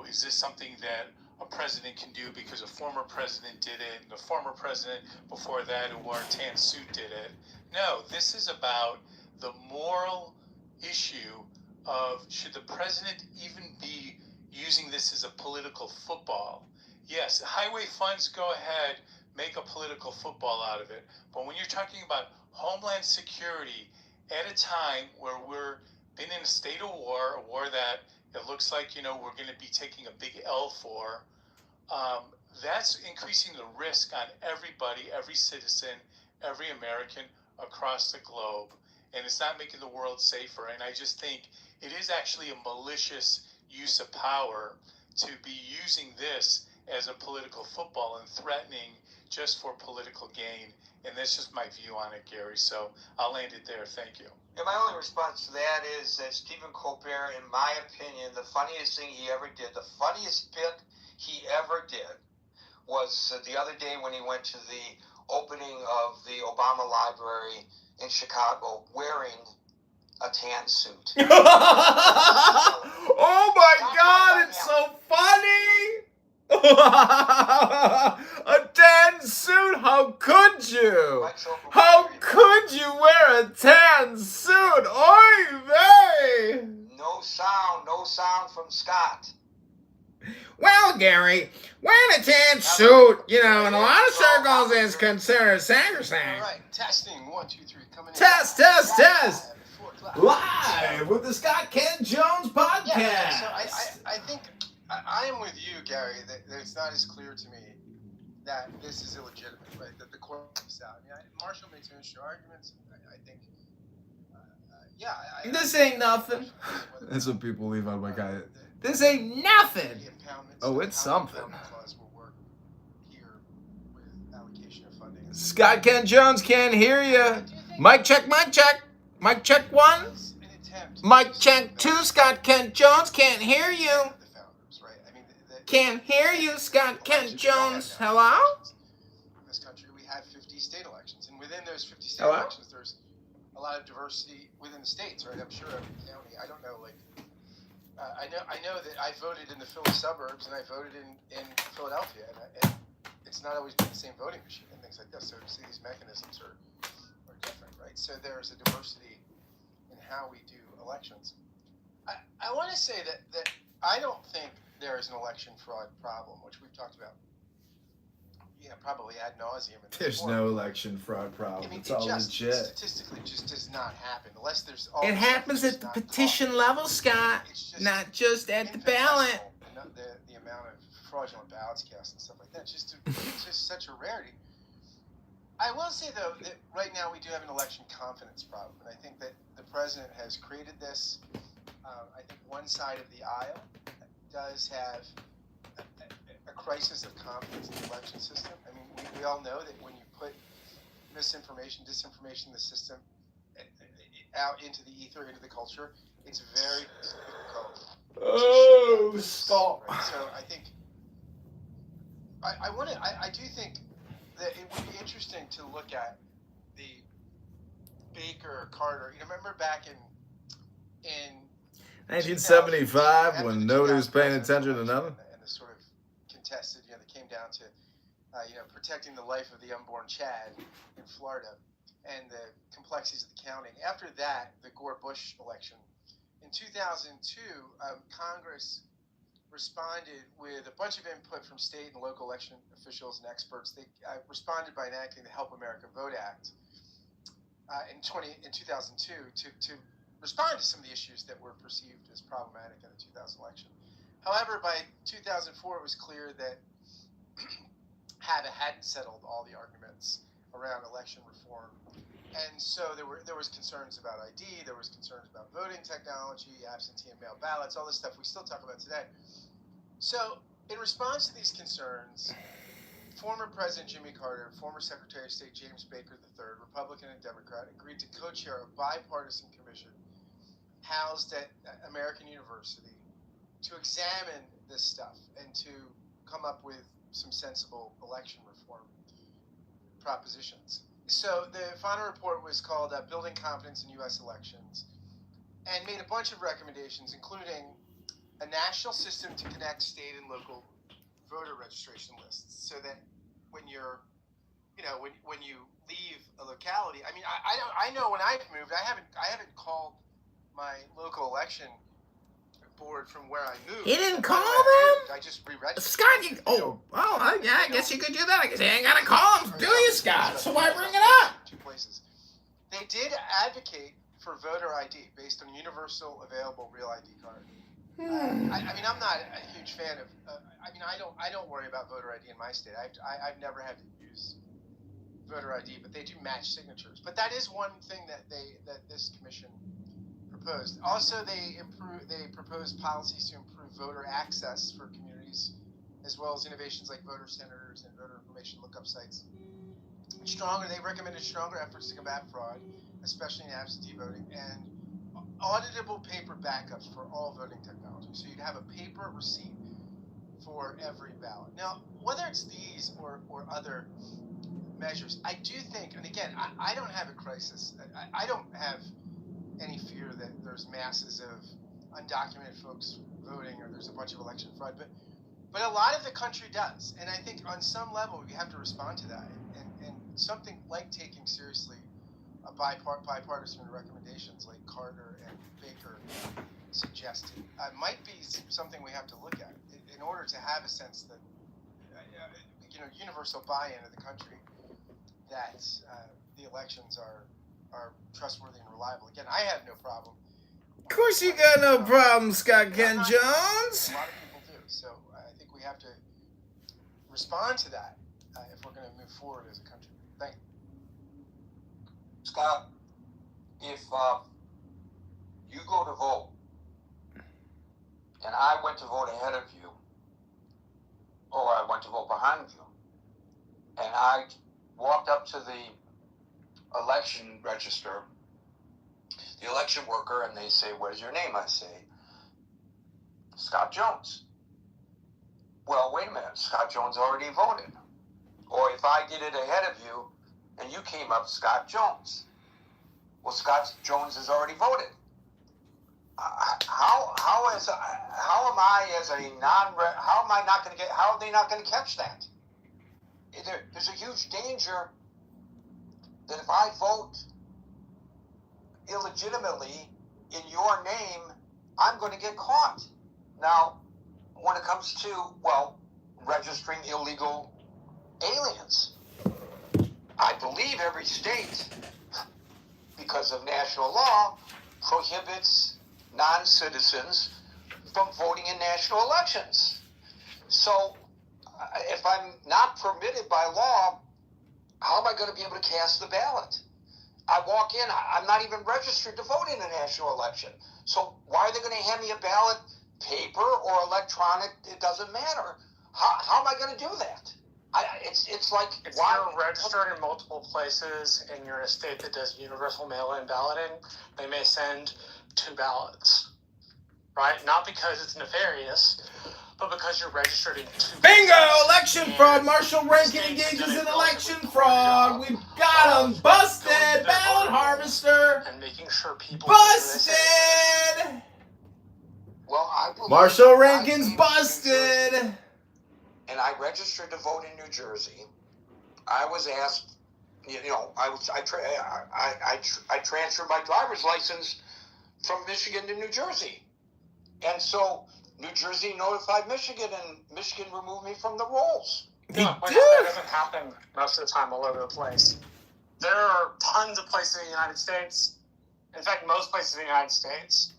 is this something that a president can do because a former president did it, and the former president before that who wore a tan suit did it. No, this is about the moral issue of, should the president even be using this as a political football? Yes, highway funds, go ahead, make a political football out of it. But when you're talking about homeland security at a time where we're been in a state of war, a war that it looks like, we're going to be taking a big L for, that's increasing the risk on everybody, every citizen, every American across the globe. And it's not making the world safer. And I just think it is actually a malicious use of power to be using this as a political football and threatening just for political gain. And that's just my view on it, Gary. So I'll land it there. Thank you. And my only response to that is that Stephen Colbert, in my opinion, the funniest thing he ever did, the funniest bit he ever did, was the other day when he went to the opening of the Obama Library in Chicago wearing a tan suit. Oh my God, it's so funny! A tan suit? How could you? How could you wear a tan suit? Oy vey! No sound from Scott. Well, Gary, wearing a tan suit, you know, in a lot of circles is considered sacrosanct. All right, testing. 1, 2, 3. Coming in. Test. Live, 4 o'clock. Live with the Scott Kent Jones podcast. Yeah, so I think I am with you, Gary, that it's not as clear to me that this is illegitimate, right? That the court comes out. I mean, Marshall makes interesting arguments. I think, This ain't nothing. That's what people leave on my guy. This ain't nothing. Oh, it's something. Scott Kent Jones can't hear you. Mic check, mic check. Mic check 1. Mic check 2. Scott Kent Jones can't hear you. Can't hear you, Scott Kent Jones. Hello? In this country, we have 50 state elections, and within those 50 state Hello? elections, there's a lot of diversity within the states, right? I'm sure every county. I don't know, like. I know that I voted in the Philly suburbs and I voted in Philadelphia, and it's not always been the same voting machine and things like this. So these mechanisms are different, right? So there's a diversity in how we do elections. I want to say that I don't think there is an election fraud problem, which we've talked about, probably ad nauseum. There's no election fraud problem. It's all legit. Statistically, just does not happen unless there's. It happens at the petition level, Scott, not just at the ballot. The amount of fraudulent ballots cast and stuff like that, it's just such a rarity. I will say though that right now we do have an election confidence problem, and I think that the president has created this. I think one side of the aisle does have a crisis of confidence in the election system. I mean, we all know that when you put misinformation, disinformation in the system out into the ether, into the culture, it's very difficult. Oh, stop. Right? So I think I do think that it would be interesting to look at the Baker Carter. You remember back in 1975 when nobody was paying attention to nothing. And the sort of contested, they came down to, protecting the life of the unborn Chad in Florida and the complexities of the counting. After that, the Gore-Bush election. In 2002, Congress responded with a bunch of input from state and local election officials and experts. They responded by enacting the Help America Vote Act in 2002 to respond to some of the issues that were perceived as problematic in the 2000 election. However, by 2004, it was clear that HAVA hadn't settled all the arguments around election reform. And so there was concerns about ID, there was concerns about voting technology, absentee and mail ballots, all this stuff we still talk about today. So in response to these concerns, former President Jimmy Carter, former Secretary of State James Baker III, Republican and Democrat, agreed to co-chair a bipartisan commission housed at American University to examine this stuff and to come up with some sensible election reform propositions. So the final report was called Building Confidence in U.S. Elections and made a bunch of recommendations, including a national system to connect state and local voter registration lists so that when you're, when you leave a locality, I mean, I know when I've moved, I haven't called my local election board from where I moved. You didn't call them? I just re-registered. Scott, I guess you could do that. I guess you ain't gotta call them, do you, Scott? So why bring it up? 2 places. They did advocate for voter ID based on universal available real ID card. I mean, I'm not a huge fan of. I don't worry about voter ID in my state. I've never had to use voter ID, but they do match signatures. But that is one thing that this commission proposed. Also, they proposed policies to improve voter access for communities, as well as innovations like voter centers and voter information lookup sites. They recommended stronger efforts to combat fraud, especially in absentee voting, and auditable paper backups for all voting technology. So you'd have a paper receipt for every ballot. Now, whether it's these or other measures, I do think, and again, I don't have a crisis. I don't have any fear that there's masses of undocumented folks voting or there's a bunch of election fraud. But a lot of the country does, and I think on some level we have to respond to that. And something like taking seriously bipartisan recommendations like Carter and Baker suggested might be something we have to look at in order to have a sense that universal buy-in of the country that the elections are trustworthy and reliable. Again, I have no problem. Of course you got no problem, Scott Ken Jones. A lot of people do. So I think we have to respond to that if we're going to move forward as a country. Thank you. Scott, if you go to vote and I went to vote ahead of you, or I went to vote behind you, and I walked up to the election register, the election worker, and they say, "What is your name?" I say, "Scott Jones." Well, wait a minute, Scott Jones already voted. Or if I did it ahead of you, and you came up, Scott Jones. Well, Scott Jones has already voted. How are they not going to catch that? There's a huge danger that if I vote illegitimately in your name, I'm going to get caught. Now, when it comes to, registering illegal aliens, I believe every state, because of national law, prohibits non-citizens from voting in national elections. So, if I'm not permitted by law, how am I going to be able to cast the ballot? I walk in, I'm not even registered to vote in a national election. So why are they going to hand me a ballot, paper or electronic? It doesn't matter. How am I going to do that? It's like, If why? you're registered in multiple places and you're in a state that does universal mail-in balloting, they may send 2 ballots, right? Not because it's nefarious, but because you're registered in 2 Bingo! places. Election fraud. Marshall Rankin engages in election fraud. We've got him busted. Ballot harvester. And making sure people Busted. Well, I believe Marshall Rankin's busted. And I registered to vote in New Jersey. I was asked, I transferred my driver's license from Michigan to New Jersey. And so New Jersey notified Michigan, and Michigan removed me from the rolls. That doesn't happen most of the time all over the place. There are tons of places in the United States, in fact, most places in the United States,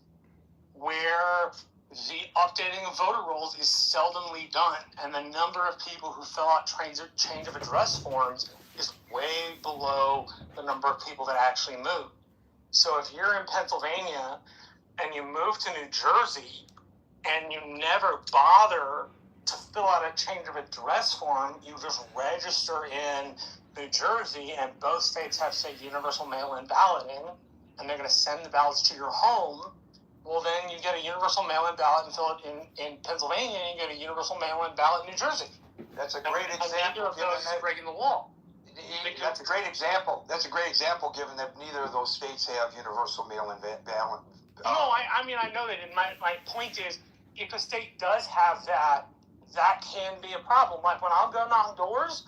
where the updating of voter rolls is seldomly done, and the number of people who fill out change of address forms is way below the number of people that actually move. So if you're in Pennsylvania and you move to New Jersey and you never bother to fill out a change of address form, you just register in New Jersey, and both states have, say, universal mail-in balloting, and they're going to send the ballots to your home. Well, then you get a universal mail-in ballot and fill it in Pennsylvania, and you get a universal mail-in ballot in New Jersey. That's a great example. Neither of those is breaking the law. That's a great example. That's a great example, given that neither of those states have universal mail-in ballot. No, I mean, I know that. And my point is, if a state does have that, that can be a problem. Like when I'll go knock doors,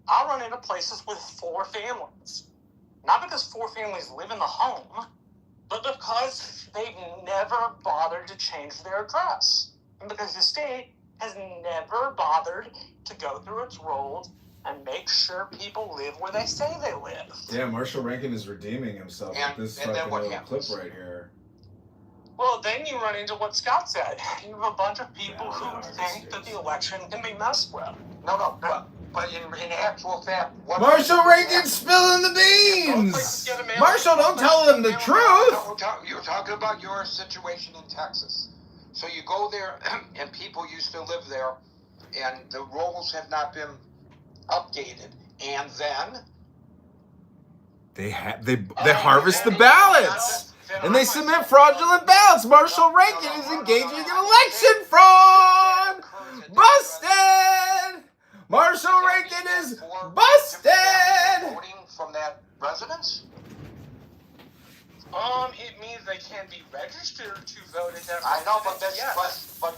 I'll run into places with 4 families. Not because 4 families live in the home, but because they've never bothered to change their address. And because the state has never bothered to go through its rolls and make sure people live where they say they live. Yeah, Marshall Rankin is redeeming himself with this fucking little clip right here. Well, then you run into what Scott said. You have a bunch of people who think that the election can be messed with. No, but in actual fact... Marshall Rankin's spilling the beans! Marshall, don't tell them the truth! You're talking about your situation in Texas. So you go there, and people used to live there, and the rolls have not been updated. And then... They harvest the ballots! And they submit fraudulent ballots. Marshall Rankin is engaging in election fraud. Busted. Marshall Rankin is busted. Voting from that residence? It means they can be registered to vote at that. I know, but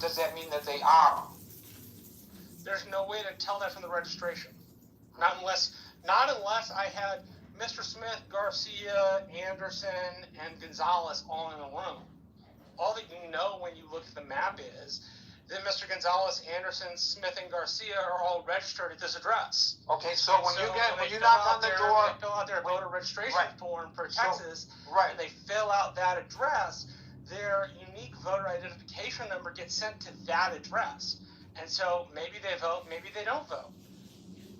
does that mean that they are? There's no way to tell that from the registration. Not unless I had Mr. Smith, Garcia, Anderson, and Gonzalez all in a room. All that you know when you look at the map is that Mr. Gonzalez, Anderson, Smith, and Garcia are all registered at this address. Okay, so when you knock on the door, they fill out their voter registration form for Texas, right, and they fill out that address, their unique voter identification number gets sent to that address. And so maybe they vote, maybe they don't vote.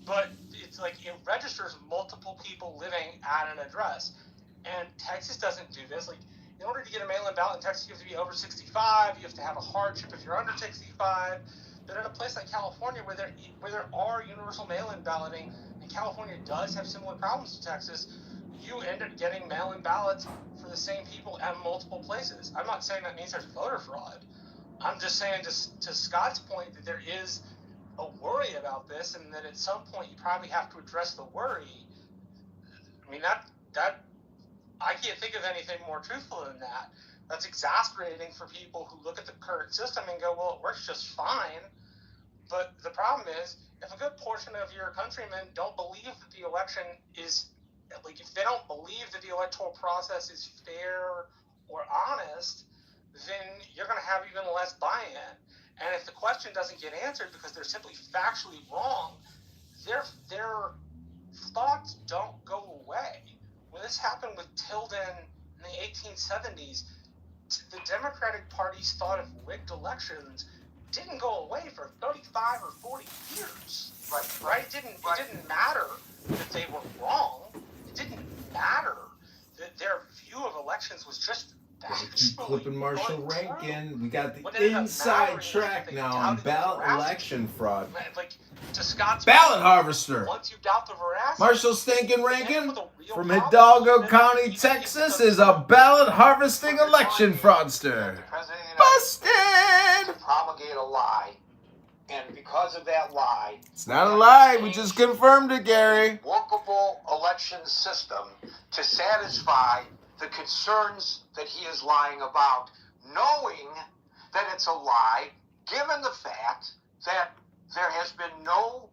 But it's like it registers multiple people living at an address. And Texas doesn't do this. Like, in order to get a mail-in ballot in Texas, you have to be over 65. You have to have a hardship if you're under 65. But in a place like California, where there are universal mail-in balloting, and California does have similar problems to Texas, you end up getting mail-in ballots for the same people at multiple places. I'm not saying that means there's voter fraud. I'm just saying, to Scott's point, that there is a worry about this, and that at some point you probably have to address the worry. I mean, that I can't think of anything more truthful than that. That's exasperating for people who look at the current system and go, well, it works just fine. But the problem is, if a good portion of your countrymen don't believe that the election is, like, if they don't believe that the electoral process is fair or honest, then you're going to have even less buy-in. And if the question doesn't get answered because they're simply factually wrong, their thoughts don't go away. When this happened with Tilden in the 1870s, the Democratic Party's thought of rigged elections didn't go away for 35 or 40 years. Right? It didn't matter that they were wrong. It didn't matter that their view of elections was just Keep clipping Marshall Rankin. We got the inside track now on ballot election fraud. Like, to Scott's ballot harvester. Once you doubt the veracity, Marshall Stinkin' Rankin from Hidalgo County, Texas, is a ballot harvesting election fraudster. Busted! To promulgate a lie, and because of that lie, it's not a lie. We just confirmed it, Gary. Workable election system to satisfy the concerns that he is lying about, knowing that it's a lie, given the fact that there has been no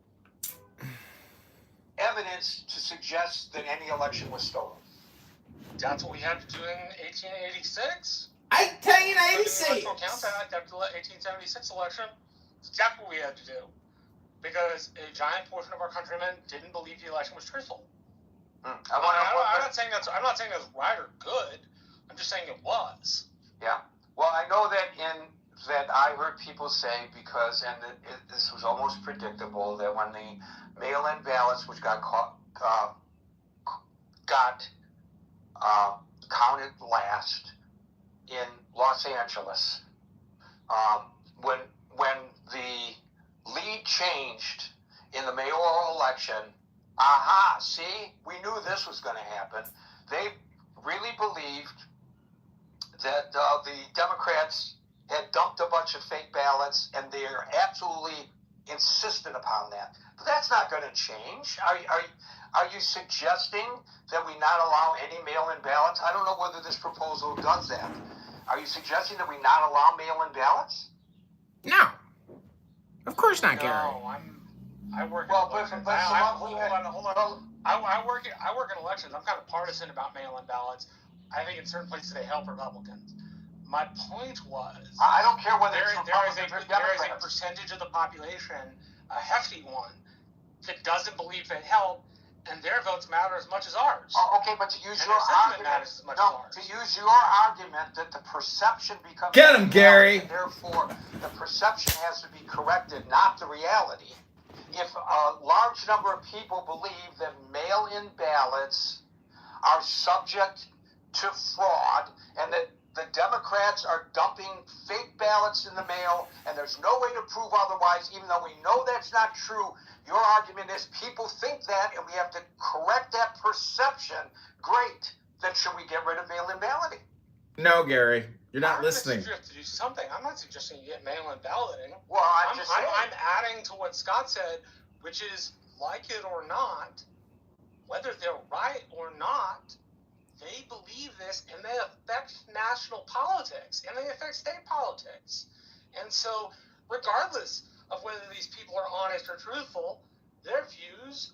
evidence to suggest that any election was stolen. That's what we had to do in 1886. 1886. After the 1876 election, that's what we had to do, because a giant portion of our countrymen didn't believe the election was truthful. I'm not saying that's right or good. I'm just saying it was. Yeah. Well, I know that I heard people say, because, and this was almost predictable, that when the mail-in ballots, which got counted last in Los Angeles, when the lead changed in the mayoral election, see, we knew this was going to happen. They really believed that the Democrats had dumped a bunch of fake ballots, and they are absolutely insistent upon that. But that's not going to change. Are you suggesting that we not allow any mail-in ballots? I don't know whether this proposal does that. Are you suggesting that we not allow mail-in ballots? No. Of course not, Gary. No, I work. Well, hold on. I work in elections. I'm kind of partisan about mail-in ballots. I think in certain places they help Republicans. My point was, I don't care whether there is a percentage of the population, a hefty one, that doesn't believe they help, and their votes matter as much as ours. Okay, but to use your argument, that the perception becomes get him, Gary. Therefore, the perception has to be corrected, not the reality. If a large number of people believe that mail-in ballots are subject to fraud, and that the Democrats are dumping fake ballots in the mail, and there's no way to prove otherwise, even though we know that's not true, your argument is people think that, and we have to correct that perception. Great. Then should we get rid of mail-in balloting? No, Gary. You're not listening. You have to do something. I'm not suggesting you get mail-in balloting. Well, I'm adding to what Scott said, which is, like it or not, whether they're right or not, they believe this, and they affect national politics, and they affect state politics. And so, regardless of whether these people are honest or truthful, their views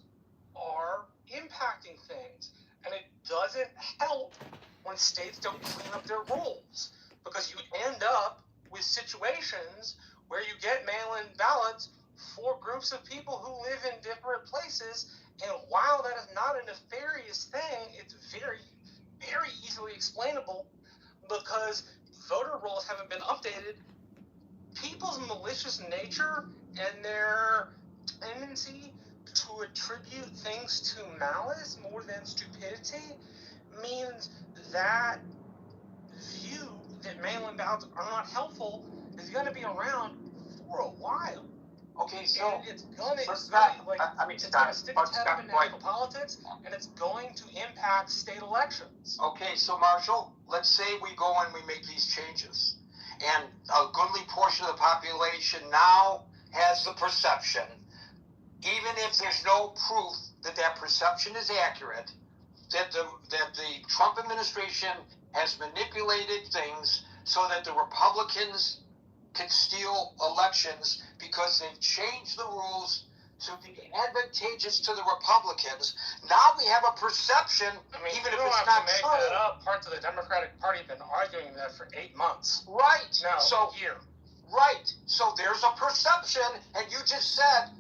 are impacting things. And it doesn't help when states don't clean up their rules, because you end up with situations where you get mail-in ballots for groups of people who live in different places. And while that is not a nefarious thing, it's very, very easily explainable because voter rolls haven't been updated. People's malicious nature and their tendency to attribute things to malice more than stupidity means that view that mail-in ballots are not helpful is going to be around for a while. Okay, so And it's going to Scott, it's going to stick its head up in national politics, and it's going to impact state elections. Okay, so Marshall, let's say we go and we make these changes, and a goodly portion of the population now has the perception, even if there's no proof that that perception is accurate, that the Trump administration has manipulated things so that the Republicans can steal elections because they've changed the rules to be advantageous to the Republicans. Now we have a perception, even if it's not true. That up. Parts of the Democratic Party have been arguing that for 8 months. Right. No, so, a year. Right. So there's a perception, and you just said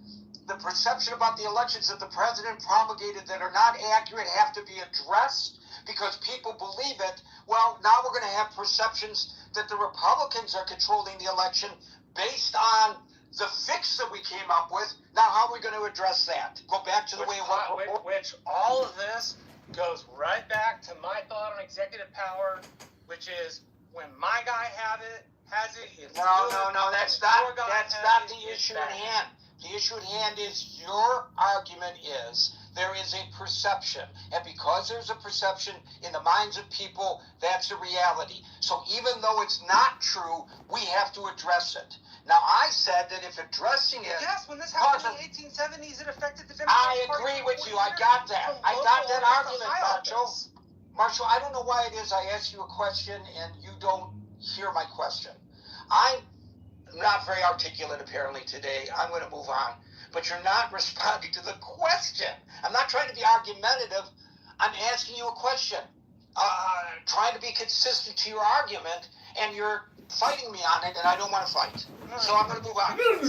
the perception about the elections that the president promulgated that are not accurate have to be addressed because people believe it. Well, now we're going to have perceptions that the Republicans are controlling the election based on the fix that we came up with. Now, how are we going to address that? Go back to the way it was before? Which all of this goes right back to my thought on executive power, which is when my guy has it, it's No, good. that's not the issue at hand. The issue at hand is your argument is there is a perception. And because there's a perception in the minds of people, that's a reality. So even though it's not true, we have to address it. Now, I said that if addressing it... Yes, when this happened in the 1870s, it affected the Democratic I Party. agree with you. I got that. I got that argument, Marshall. Marshall, I don't know why it is I ask you a question and you don't hear my question. I'm not very articulate, apparently, today. I'm going to move on. But you're not responding to the question. I'm not trying to be argumentative. I'm asking you a question. Trying to be consistent to your argument, and you're fighting me on it, and I don't want to fight. So I'm going to move on. I'm going to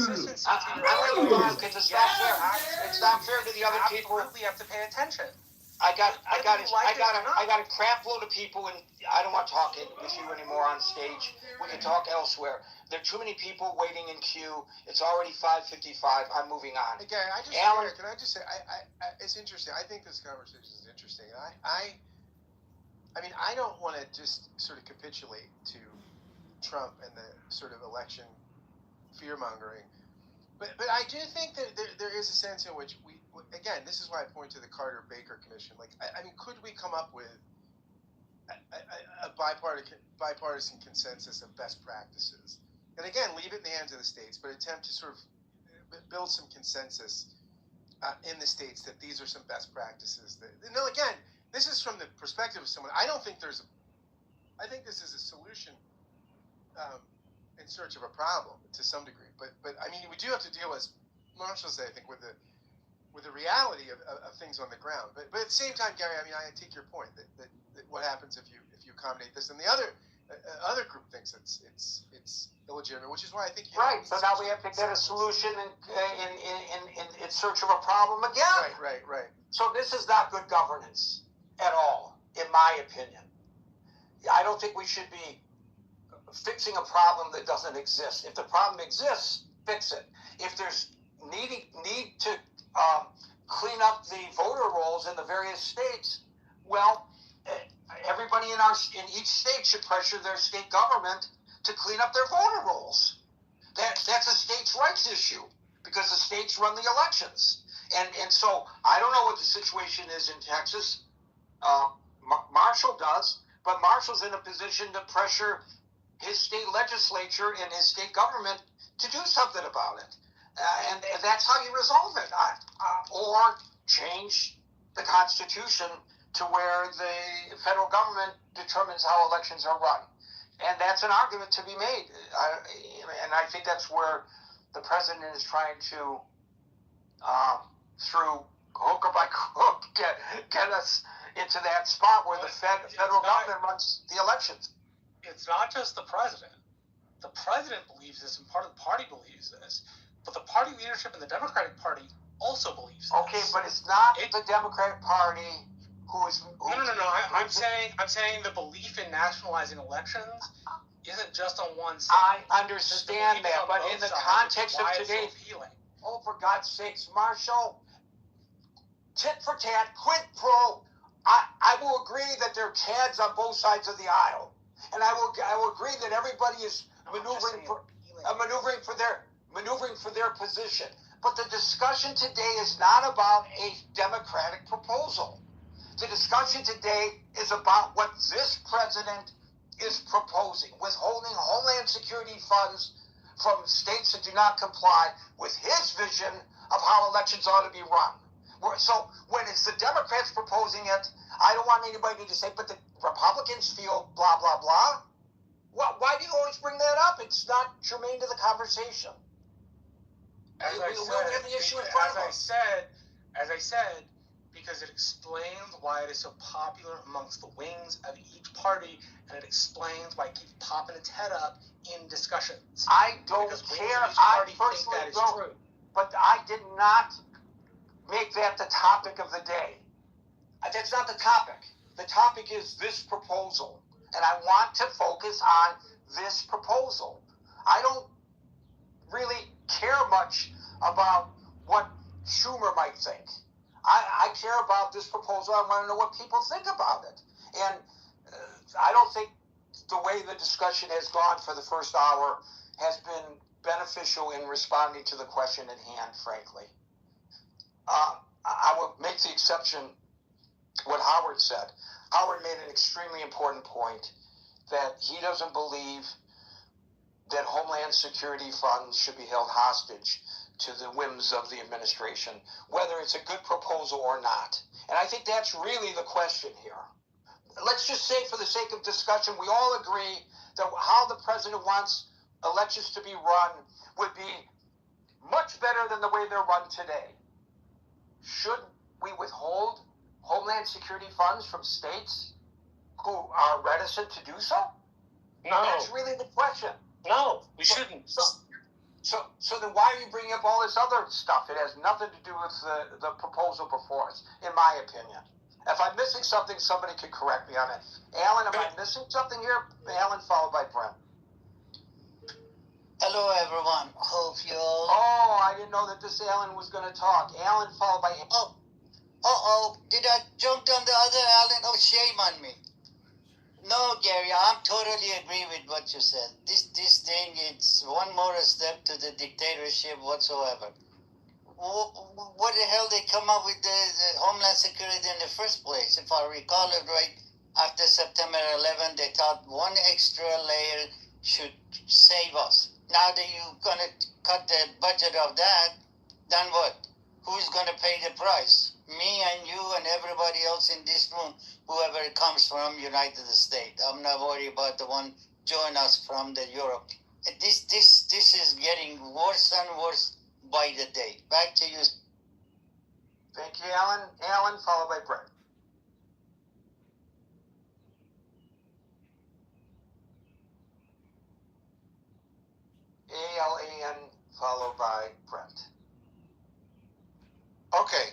move on because it's not fair. It's not fair to the other people. You have to pay attention. I got a crap load of people, and I don't want to talk with you anymore on stage. We can talk elsewhere. There are too many people waiting in queue. It's already 5:55. I'm moving on. Hey, Gary, Alan, can I just say, it's interesting. I think this conversation is interesting. I mean, I don't want to just sort of capitulate to Trump and the sort of election fear-mongering. But I do think that there is a sense in which we, again, this is why I point to the Carter-Baker Commission. Like, I mean, could we come up with a bipartisan consensus of best practices? And again, leave it in the hands of the states, but attempt to sort of build some consensus in the states that these are some best practices. No, again, this is from the perspective of someone. I think this is a solution in search of a problem to some degree. But I mean, we do have to deal, as Marshall said, I think, with the reality of things on the ground. But at the same time, Gary, I mean, I take your point that what happens if you accommodate this, and the other group thinks it's illegitimate, which is why I think right. So now we have to get a solution in search of a problem again. Right. So this is not good governance at all, in my opinion. I don't think we should be fixing a problem that doesn't exist. If the problem exists, fix it. If there's need to clean up the voter rolls in the various states, well, everybody in each state should pressure their state government to clean up their voter rolls. That's a states' rights issue because the states run the elections. And so I don't know what the situation is in Texas. Marshall does, but Marshall's in a position to pressure his state legislature and his state government to do something about it. And that's how you resolve it. Or change the Constitution to where the federal government determines how elections are run. And that's an argument to be made. And I think that's where the president is trying to, through hook or by crook, get us into that spot where the federal government runs the elections. It's not just the president. The president believes this, and part of the party believes this. But the party leadership in the Democratic Party also believes this. Okay, but it's not the Democratic Party who is. No. I'm saying the belief in nationalizing elections isn't just on one side. I understand that, but in the context of today, oh, for God's sakes, Marshall, tit for tat, quid pro. I will agree that there are chads on both sides of the aisle, and I will agree that everybody is maneuvering for their position. But the discussion today is not about a Democratic proposal. The discussion today is about what this president is proposing, withholding Homeland Security funds from states that do not comply with his vision of how elections ought to be run. So when it's the Democrats proposing it, I don't want anybody to say, but the Republicans feel blah, blah, blah. Why do you always bring that up? It's not germane to the conversation. As I said, because it explains why it is so popular amongst the wings of each party, and it explains why it keeps popping its head up in discussions. I don't care. I personally don't. True. But I did not make that the topic of the day. That's not the topic. The topic is this proposal, and I want to focus on this proposal. I don't really care much about what Schumer might think. I care about this proposal. I want to know what people think about it. And I don't think the way the discussion has gone for the first hour has been beneficial in responding to the question at hand, frankly. I will make the exception what Howard said. Howard made an extremely important point that he doesn't believe that Homeland Security funds should be held hostage to the whims of the administration, whether it's a good proposal or not. And I think that's really the question here. Let's just say, for the sake of discussion, we all agree that how the president wants elections to be run would be much better than the way they're run today. Should we withhold Homeland Security funds from states who are reticent to do so? No. That's really the question. No, we shouldn't. So then why are you bringing up all this other stuff? It has nothing to do with the proposal before us, in my opinion. If I'm missing something, somebody could correct me on it. Alan, am I missing something here? Alan, followed by Brent. Hello, everyone. Hope you all... Oh, I didn't know that this Alan was going to talk. Alan, followed by... Oh, did I jump on the other Alan? Oh, shame on me. No, Gary, I'm totally agree with what you said. This thing, it's one more step to the dictatorship whatsoever. What the hell they come up with the Homeland Security in the first place? If I recall it right, after September 11, they thought one extra layer should save us. Now that you're going to cut the budget of that, then what? Who's going to pay the price? Me and you and everybody else in this room, whoever comes from United States. I'm not worried about the one join us from the Europe. This is getting worse and worse by the day. Back to you. Thank you, Alan. Alan, followed by Brent. ALAN, followed by Brent. Okay.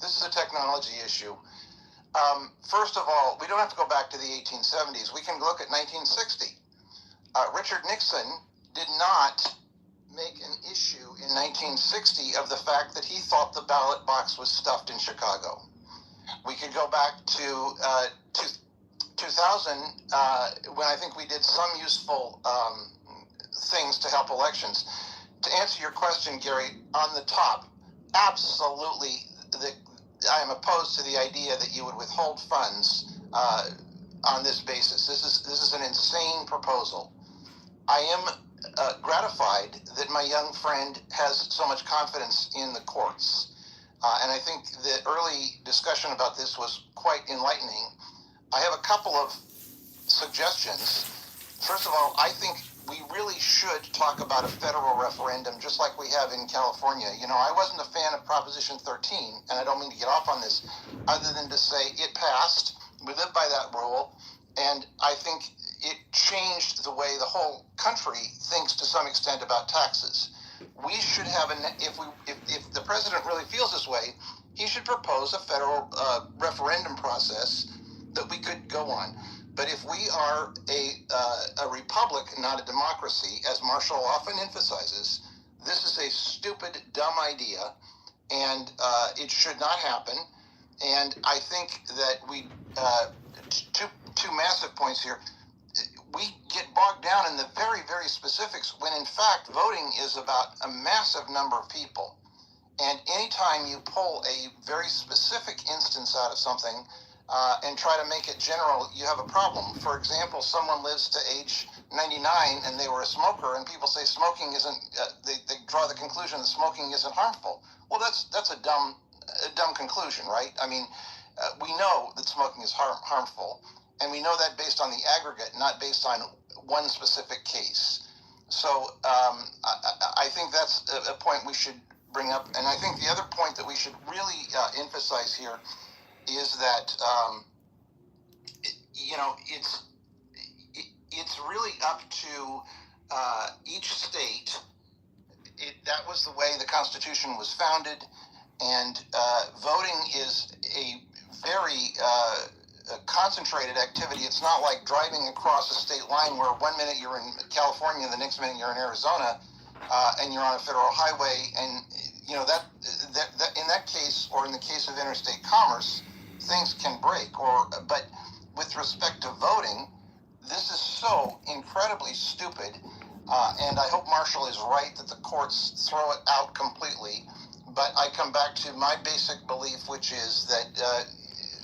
This is a technology issue. First of all, we don't have to go back to the 1870s. We can look at 1960. Richard Nixon did not make an issue in 1960 of the fact that he thought the ballot box was stuffed in Chicago. We could go back to 2000 when I think we did some useful things to help elections. To answer your question, Gary, on the top, absolutely, I am opposed to the idea that you would withhold funds on this basis. This is an insane proposal. I am gratified that my young friend has so much confidence in the courts. And I think the early discussion about this was quite enlightening. I have a couple of suggestions. First of all, I think we really should talk about a federal referendum just like we have in California. You know, I wasn't a fan of Proposition 13, and I don't mean to get off on this, other than to say it passed. We live by that rule, and I think it changed the way the whole country thinks to some extent about taxes. We should have if the president really feels this way, he should propose a federal referendum process that we could go on. But if we are a republic, not a democracy, as Marshall often emphasizes, this is a stupid, dumb idea, and it should not happen. And I think that we two massive points here. We get bogged down in the very, very specifics when, in fact, voting is about a massive number of people. And anytime you pull a very specific instance out of something and try to make it general, you have a problem. For example, someone lives to age 99 and they were a smoker, and people say smoking isn't. They draw the conclusion that smoking isn't harmful. Well, that's a dumb conclusion, right? I mean, we know that smoking is harmful, and we know that based on the aggregate, not based on one specific case. So I think that's a point we should bring up. And I think the other point that we should really emphasize here is that, it's really up to each state. That was the way the Constitution was founded, and voting is a very concentrated activity. It's not like driving across a state line where one minute you're in California, the next minute you're in Arizona, and you're on a federal highway. And that in that case, or in the case of interstate commerce, things can break. But with respect to voting, this is so incredibly stupid. And I hope Marshall is right that the courts throw it out completely. But I come back to my basic belief, which is that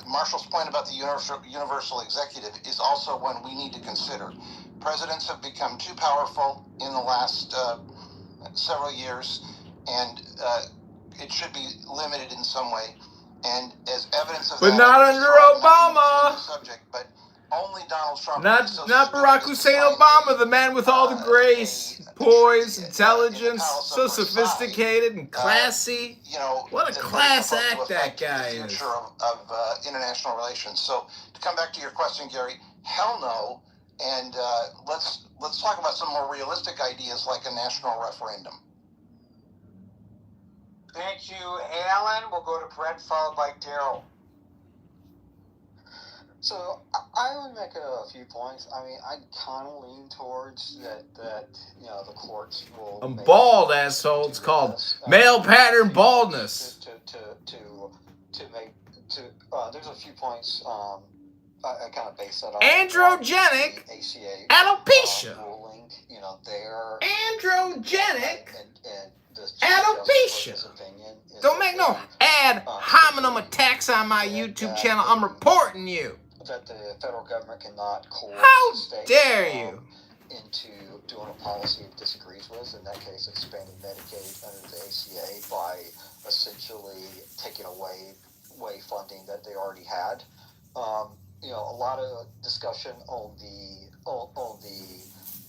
Marshall's point about the universal executive is also one we need to consider. Presidents have become too powerful in the last several years, and it should be limited in some way. And as evidence of but that, not under Obama. Subject, but only Donald Trump. Not Barack Hussein Obama, the man with all the grace, poise, intelligence, so sophisticated and classy. What a class act that guy is. Future of international relations. So to come back to your question, Gary, hell no. And let's talk about some more realistic ideas like a national referendum. Thank you, Alan. We'll go to Brett, followed by Daryl. So I would make a few points. I mean, I kind of lean towards that the courts will. I'm bald, asshole. It's called male pattern baldness. There's a few points. I kind of base that on androgenic ACA alopecia. Ruling, their androgenic and alopecia. Don't make no ad hominem attacks on my YouTube channel. I'm reporting you. That the federal government cannot coerce How states dare you into doing a policy it disagrees with. In that case, expanding Medicaid under the ACA by essentially taking away funding that they already had. A lot of discussion on the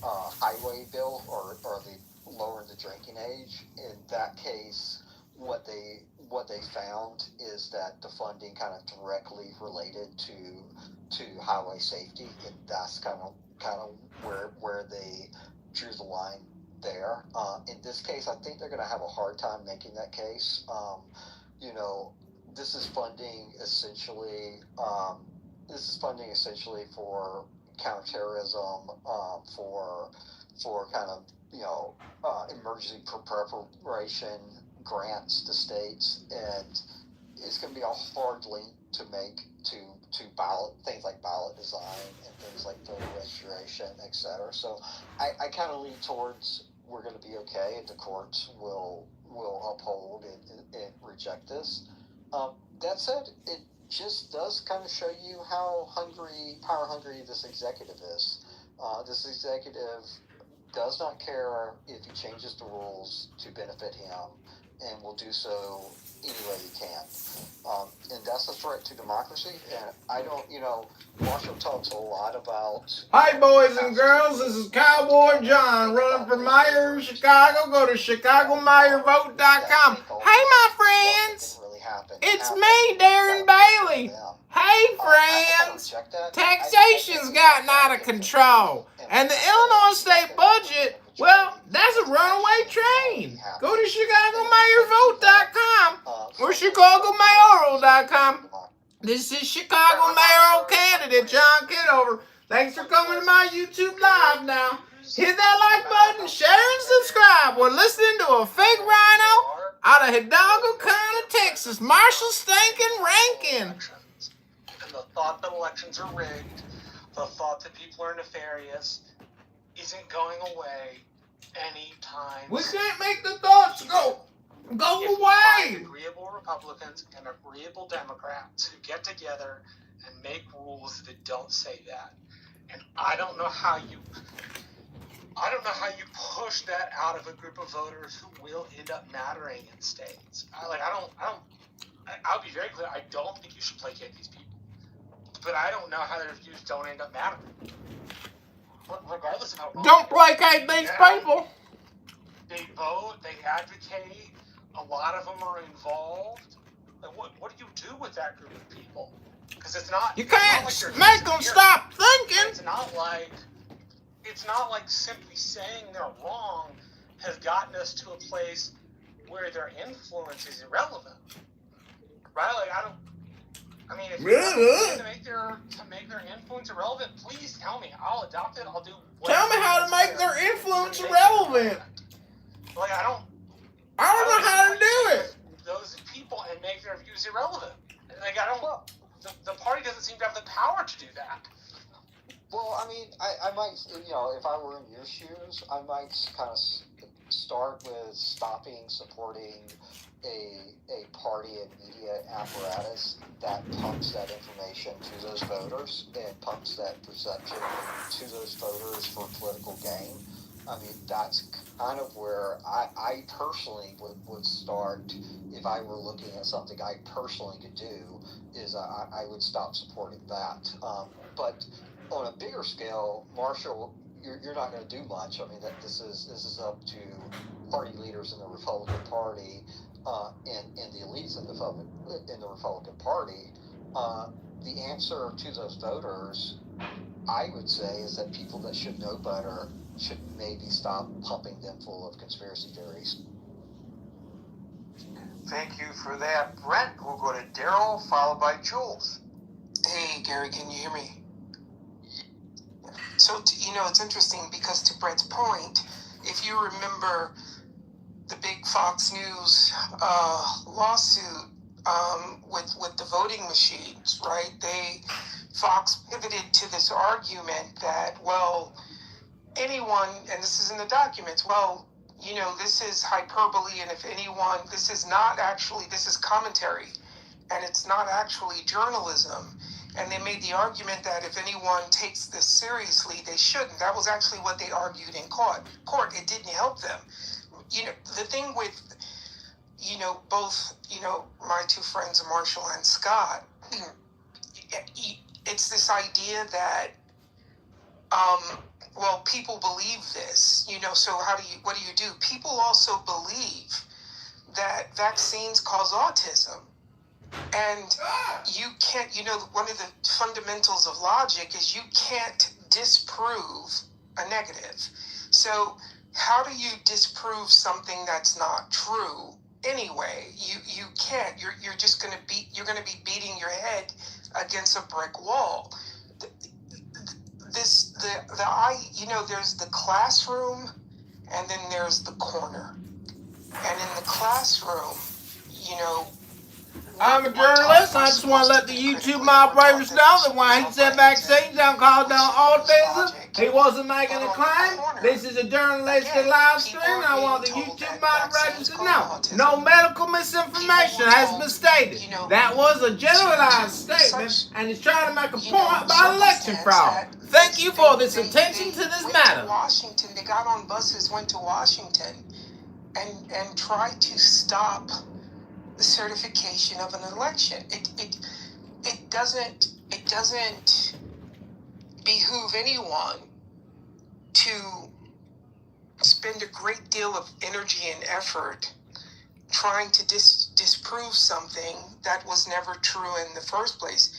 highway bill or the lower the drinking age. In that case, what they found is that the funding kind of directly related to highway safety, and that's kind of where they drew the line there. In this case, I think they're going to have a hard time making that case. This is funding essentially. For counterterrorism, for kind of emergency preparation grants to states, and it's going to be a hard link to make to ballot things like ballot design and things like voter registration, etc. So I kind of lean towards we're going to be okay, and the courts will uphold and reject this. That said, it just does kind of show you how power hungry this executive is. This executive does not care if he changes the rules to benefit him, and will do so any way he can. And that's a threat to democracy. And I don't, Marshall talks a lot about... Hi, boys and girls. This is Cowboy John running for mayor of Chicago. Go to ChicagoMayorVote.com. Hey, my friends. It's me, Darren Bailey. Hey, friends. Taxation's gotten out of control. And the Illinois state budget, well, that's a runaway train. Go to ChicagoMayorVote.com or ChicagoMayoral.com. This is Chicago mayoral candidate John Kitover. Thanks for coming to my YouTube live now. Hit that like button, share and subscribe. We're listening to a fake rhino out of Hidalgo County, Texas. Marshall Stinkin' Rankin. And the thought that elections are rigged, the thought that people are nefarious, isn't going away anytime We can't make the thoughts go away. Agreeable Republicans and agreeable Democrats who get together and make rules that don't say that. And I don't know how you push that out of a group of voters who will end up mattering in states. I'll be very clear. I don't think you should placate these people, but I don't know how their views don't end up mattering. Regardless of how Don't placate these people. They vote. They advocate. A lot of them are involved. Like, what do you do with that group of people? Because it's not. You can't make them stop thinking. It's not like simply saying they're wrong has gotten us to a place where their influence is irrelevant, right? Like if you want to make their influence irrelevant, please tell me. I'll adopt it. I'll do. Tell me how to make their influence irrelevant. Like I don't know how to do it. Those people and make their views irrelevant. Like the party doesn't seem to have the power to do that. Well, I mean, I might, if I were in your shoes, I might kind of start with stopping supporting a party and media apparatus that pumps that information to those voters and pumps that perception to those voters for political gain. I mean, that's kind of where I personally would start if I were looking at something I personally could do, is I would stop supporting that. But on a bigger scale, Marshall, you're not going to do much. I mean, this is up to party leaders in the Republican Party and the elites in the Republican Party. The answer to those voters, I would say, is that people that should know better should maybe stop pumping them full of conspiracy theories. Thank you for that, Brent. We'll go to Daryl, followed by Jules. Hey, Gary, can you hear me? So, it's interesting because to Brett's point, if you remember the big Fox News lawsuit with the voting machines, right? Fox pivoted to this argument that, well, anyone, and this is in the documents, well, this is hyperbole, and if anyone, this is commentary, and it's not actually journalism. And they made the argument that if anyone takes this seriously, they shouldn't. That was actually what they argued in court. It didn't help them. The thing with, both, my two friends, Marshall and Scott, it's this idea that, people believe this, so what do? People also believe that vaccines cause autism. And you can't, one of the fundamentals of logic is you can't disprove a negative. So how do you disprove something that's not true anyway? You can't. You're just going to be beating your head against a brick wall. There's the classroom and then there's the corner. And in the classroom, I'm a journalist. I just want to let the YouTube moderators know that when he said vaccines don't cause down autism, he wasn't making a claim. This is a journalistic live stream. I want the YouTube moderators to know. No medical misinformation has been stated. That was a generalized statement, and he's trying to make a point about election fraud. Thank you for this attention to this matter. Washington, they got on buses, went to Washington. and try to stop the certification of an election. It doesn't behoove anyone to spend a great deal of energy and effort trying to disprove something that was never true in the first place.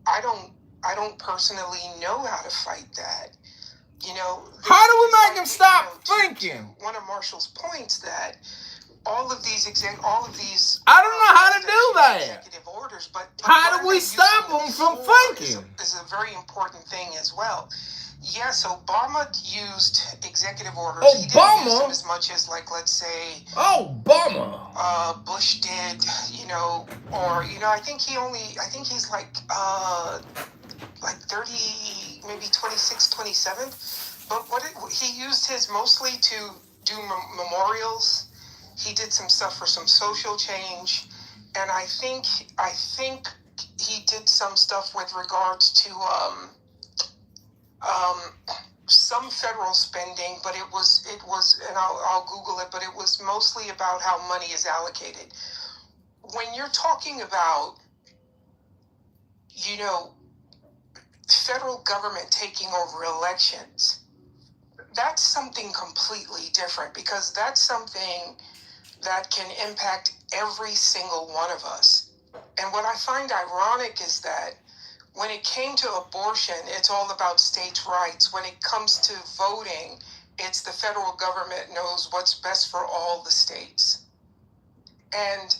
I don't personally know how to fight that. How do we make him stop thinking? One of Marshall's points that all of these I don't know how to do that. executive orders, but How do we stop them from thinking? Is a very important thing as well. Yes, Obama used executive orders. He didn't use them as much as, like, let's say, Bush did. Or I think he's like 30, maybe 26, 27. But he used his mostly to do memorials. He did some stuff for some social change, and I think he did some stuff with regards to some federal spending, but it was, and I'll Google it, but it was mostly about how money is allocated. When you're talking about, federal government taking over elections, that's something completely different, because that's something that can impact every single one of us. And what I find ironic is that when it came to abortion, it's all about states' rights. When it comes to voting, it's the federal government knows what's best for all the states. And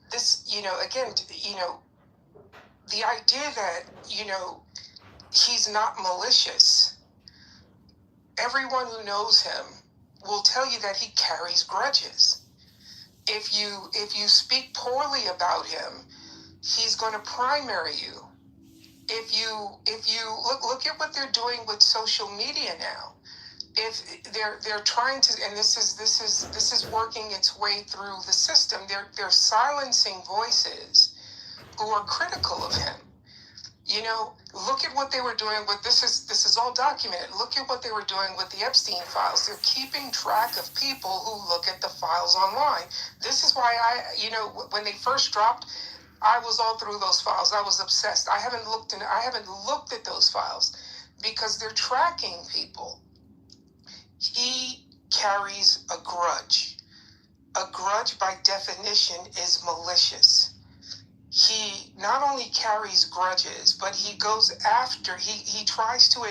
this, again, the idea that, he's not malicious, everyone who knows him will tell you that he carries grudges. If you speak poorly about him, he's going to primary you. If you look at what they're doing with social media now, if they're trying to, and this is working its way through the system, they're silencing voices who are critical of him. Look at what they were doing with this is all documented. Look at what they were doing with the Epstein files. They're keeping track of people who look at the files online. This is why when they first dropped, I was all through those files. I was obsessed. I haven't looked at those files because they're tracking people. He carries a grudge. A grudge, by definition, is malicious. He not only carries grudges, but he goes after. He tries to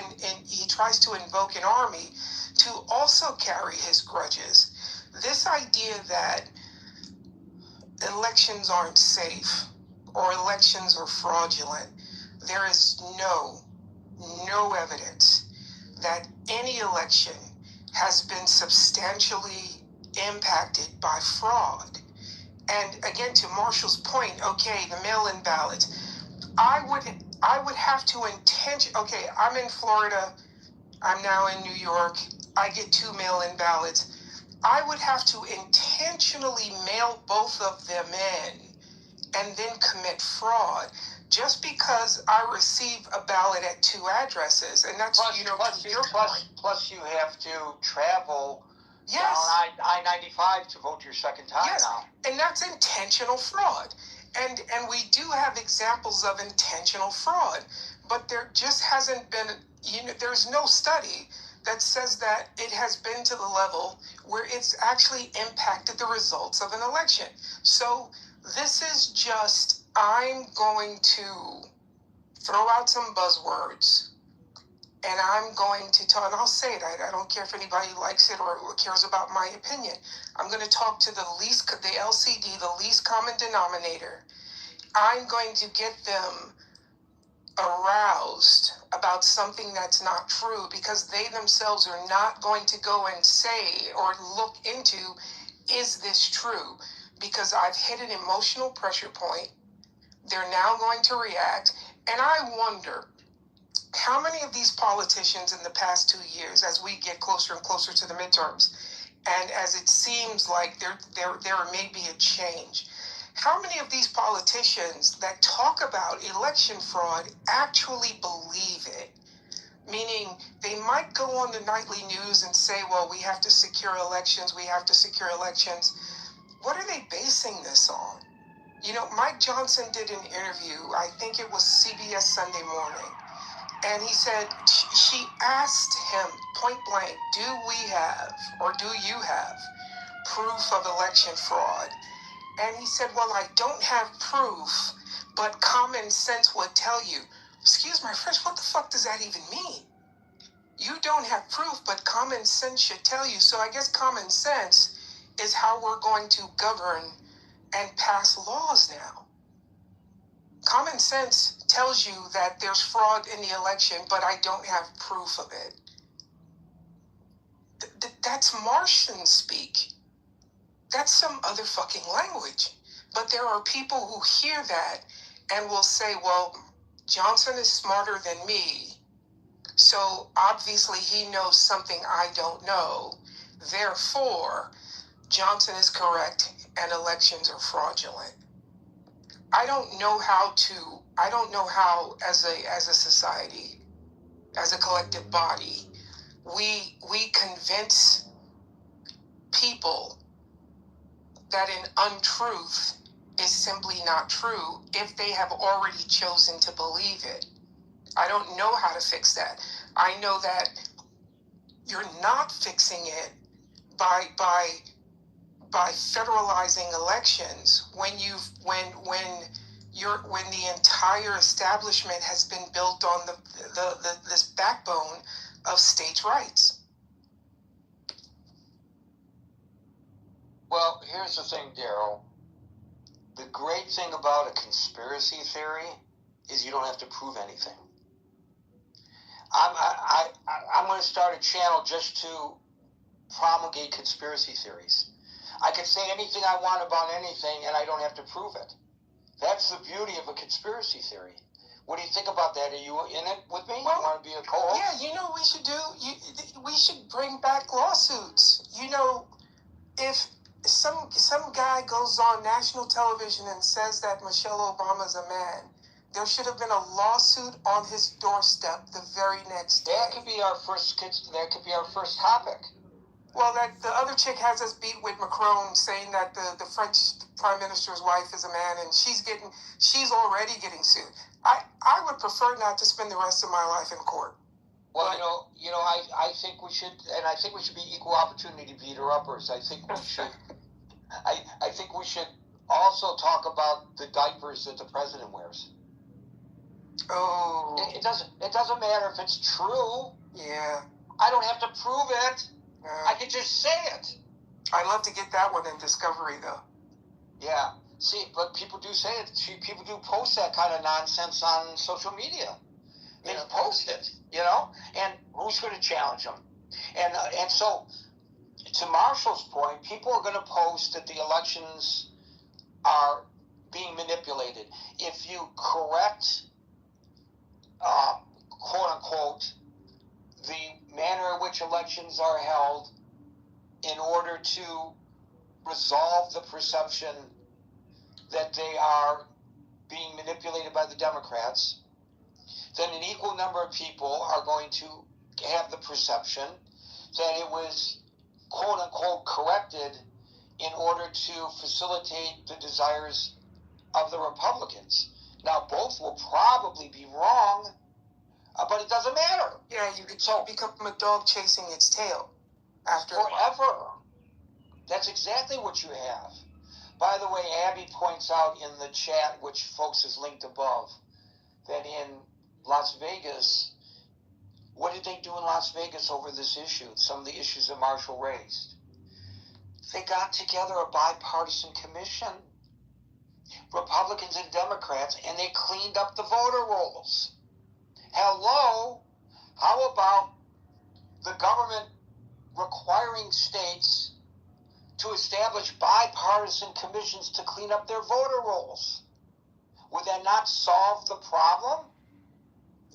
invoke an army to also carry his grudges. This idea that elections aren't safe or elections are fraudulent, there is no evidence that any election has been substantially impacted by fraud. And again, to Marshall's point, okay, the mail-in ballots, I would have to okay, I'm in Florida, I'm now in New York, I get 2 mail-in ballots. I would have to intentionally mail both of them in and then commit fraud just because I receive a ballot at 2 addresses. And that's, plus you have to travel yes. down I-95 to vote your second time yes. now. And that's intentional fraud. And we do have examples of intentional fraud, but there just hasn't been, there's no study that says that it has been to the level where it's actually impacted the results of an election. So this is just, I'm going to throw out some buzzwords, and I'm going to talk, and I'll say it, I don't care if anybody likes it or cares about my opinion. I'm going to talk to the LCD, the least common denominator. I'm going to get them aroused about something that's not true, because they themselves are not going to go and say or look into, is this true? Because I've hit an emotional pressure point. They're now going to react. And I wonder how many of these politicians in the past 2 years, as we get closer and closer to the midterms, and as it seems like there may be a change, how many of these politicians that talk about election fraud actually believe it? Meaning they might go on the nightly news and say, well, we have to secure elections, we have to secure elections. What are they basing this on? You know, Mike Johnson did an interview, I think it was CBS Sunday Morning, and he said, she asked him point blank, do we have, or do you have, proof of election fraud? And he said, well, I don't have proof, but common sense would tell you. Excuse my French, what the fuck does that even mean? You don't have proof, but common sense should tell you. So I guess common sense is how we're going to govern and pass laws now. Common sense tells you that there's fraud in the election, but I don't have proof of it. That's Martian speak. That's some other fucking language. But there are people who hear that and will say, well, Johnson is smarter than me, so obviously he knows something I don't know. Therefore, Johnson is correct and elections are fraudulent. I don't know how as a society, as a collective body, we convince people that an untruth is simply not true if they have already chosen to believe it. I don't know how to fix that. I know that you're not fixing it by federalizing elections when the entire establishment has been built on this backbone of states' rights. Well, here's the thing, Daryl. The great thing about a conspiracy theory is you don't have to prove anything. I'm going to start a channel just to promulgate conspiracy theories. I can say anything I want about anything, and I don't have to prove it. That's the beauty of a conspiracy theory. What do you think about that? Are you in it with me? Well, you want to be a co-host? Yeah, you know what we should do? We should bring back lawsuits. You know, if some guy goes on national television and says that Michelle Obama's a man, there should have been a lawsuit on his doorstep the very next day. That could be our first topic. Well, that the other chick has us beat with Macron saying that the French prime minister's wife is a man, and she's already getting sued. I would prefer not to spend the rest of my life in court. Well, I think we should, and I think we should be equal opportunity beater uppers. I think we should. I think we should also talk about the diapers that the president wears. Oh. It doesn't matter if it's true. Yeah. I don't have to prove it. I can just say it. I'd love to get that one in Discovery, though. Yeah. See, but people do say it. People do post that kind of nonsense on social media. They post it, and who's going to challenge them? And so, to Marshall's point, people are going to post that the elections are being manipulated. If you correct, quote unquote, the manner in which elections are held in order to resolve the perception that they are being manipulated by the Democrats, then an equal number of people are going to have the perception that it was quote unquote corrected in order to facilitate the desires of the Republicans. Now, both will probably be wrong, but it doesn't matter. Yeah, you could become a dog chasing its tail after forever. That's exactly what you have. By the way, Abby points out in the chat, which folks is linked above, that in Las Vegas, what did they do in Las Vegas over this issue? Some of the issues that Marshall raised. They got together a bipartisan commission, Republicans and Democrats, and they cleaned up the voter rolls. Hello? How about the government requiring states to establish bipartisan commissions to clean up their voter rolls? Would that not solve the problem?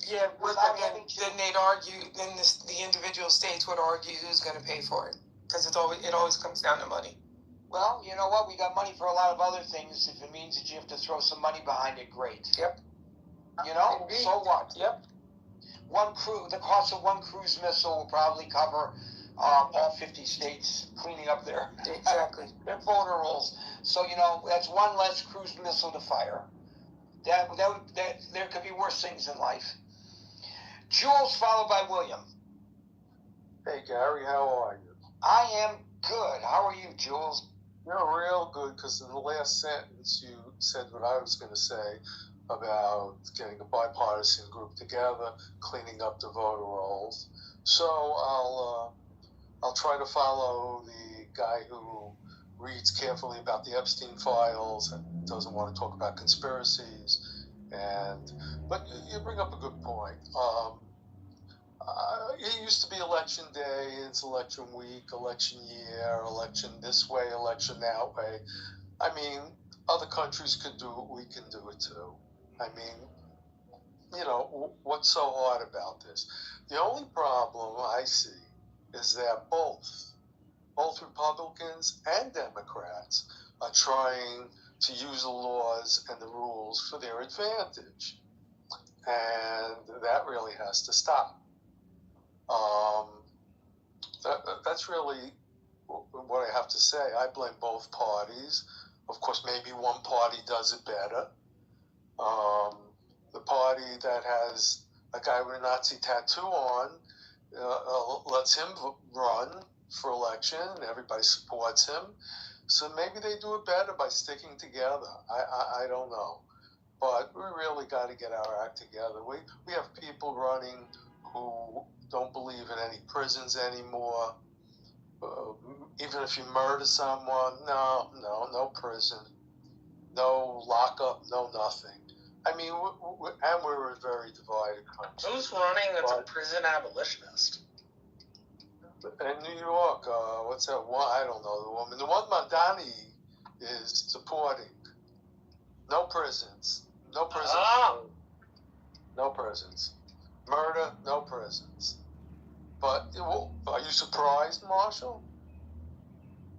Yeah, then they'd argue, then the individual states would argue who's going to pay for it, because it always comes down to money. Well, you know what? We got money for a lot of other things. If it means that you have to throw some money behind it, great. Yep. So what? Yep. The cost of one cruise missile will probably cover all 50 states cleaning up their voter rolls. So that's one less cruise missile to fire. That there could be worse things in life. Jules, followed by William. Hey Gary, how are you? I am good. How are you, Jules? You're real good, because in the last sentence you said what I was going to say about getting a bipartisan group together, cleaning up the voter rolls. So I'll try to follow the guy who reads carefully about the Epstein files and doesn't want to talk about conspiracies. But you bring up a good point. It used to be election day, it's election week, election year, election this way, election that way. I mean, other countries could do it, we can do it too. I mean, what's so hard about this? The only problem I see is that both Republicans and Democrats are trying to use the laws and the rules for their advantage. And that really has to stop. That's really what I have to say. I blame both parties. Of course, maybe one party does it better. The party that has a guy with a Nazi tattoo on lets him run for election, and everybody supports him. So maybe they do it better by sticking together. I don't know. But we really got to get our act together. We have people running who don't believe in any prisons anymore. Even if you murder someone, no prison, no lockup, no nothing. I mean, we're a very divided country. Who's running that's a prison abolitionist? In New York, what's that one? I don't know the woman. The one Mandani is supporting. No prisons. No prisons. No prisons. Murder, no prisons. But are you surprised, Marshall?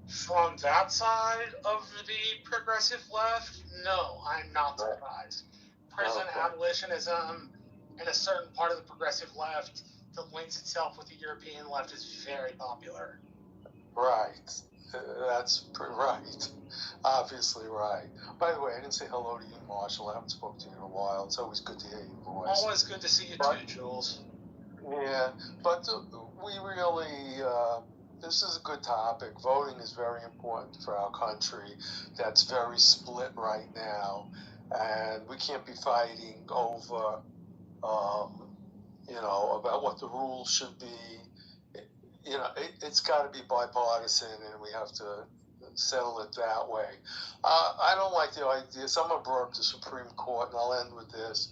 From that side of the progressive left, no, I'm not surprised. Prison abolitionism in a certain part of the progressive left that links itself with the European left is very popular. Right. That's right. Obviously right. By the way, I didn't say hello to you, Marshall. I haven't spoken to you in a while. It's always good to hear your voice. Always good to see you too, Jules. Yeah, but we really, this is a good topic. Voting is very important for our country. That's very split right now. And we can't be fighting over, about what the rules should be. It's got to be bipartisan, and we have to settle it that way. I don't like the idea. Someone brought up the Supreme Court, and I'll end with this.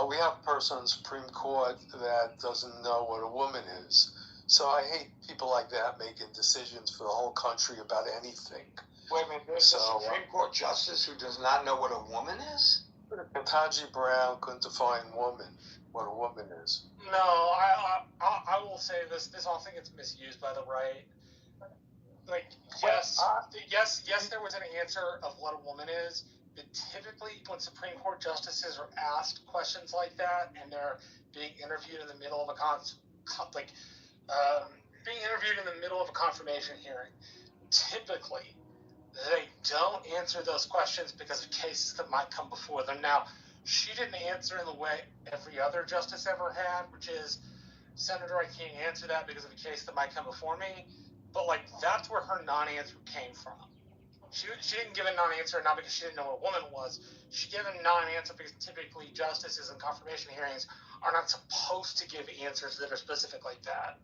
We have a person on the Supreme Court that doesn't know what a woman is. So I hate people like that making decisions for the whole country about anything. Wait a minute, there's a Supreme Court justice who does not know what a woman is? Ketanji Brown couldn't define what a woman is. No, I will say this. This whole thing gets misused by the right. Yes, there was an answer of what a woman is, but typically when Supreme Court justices are asked questions like that, and they're being interviewed in the middle of a confirmation hearing, typically they don't answer those questions because of cases that might come before them. Now, she didn't answer in the way every other justice ever had, which is, Senator, I can't answer that because of a case that might come before me. But that's where her non-answer came from. She didn't give a non-answer not because she didn't know what a woman was. She gave a non-answer because typically justices in confirmation hearings are not supposed to give answers that are specific like that.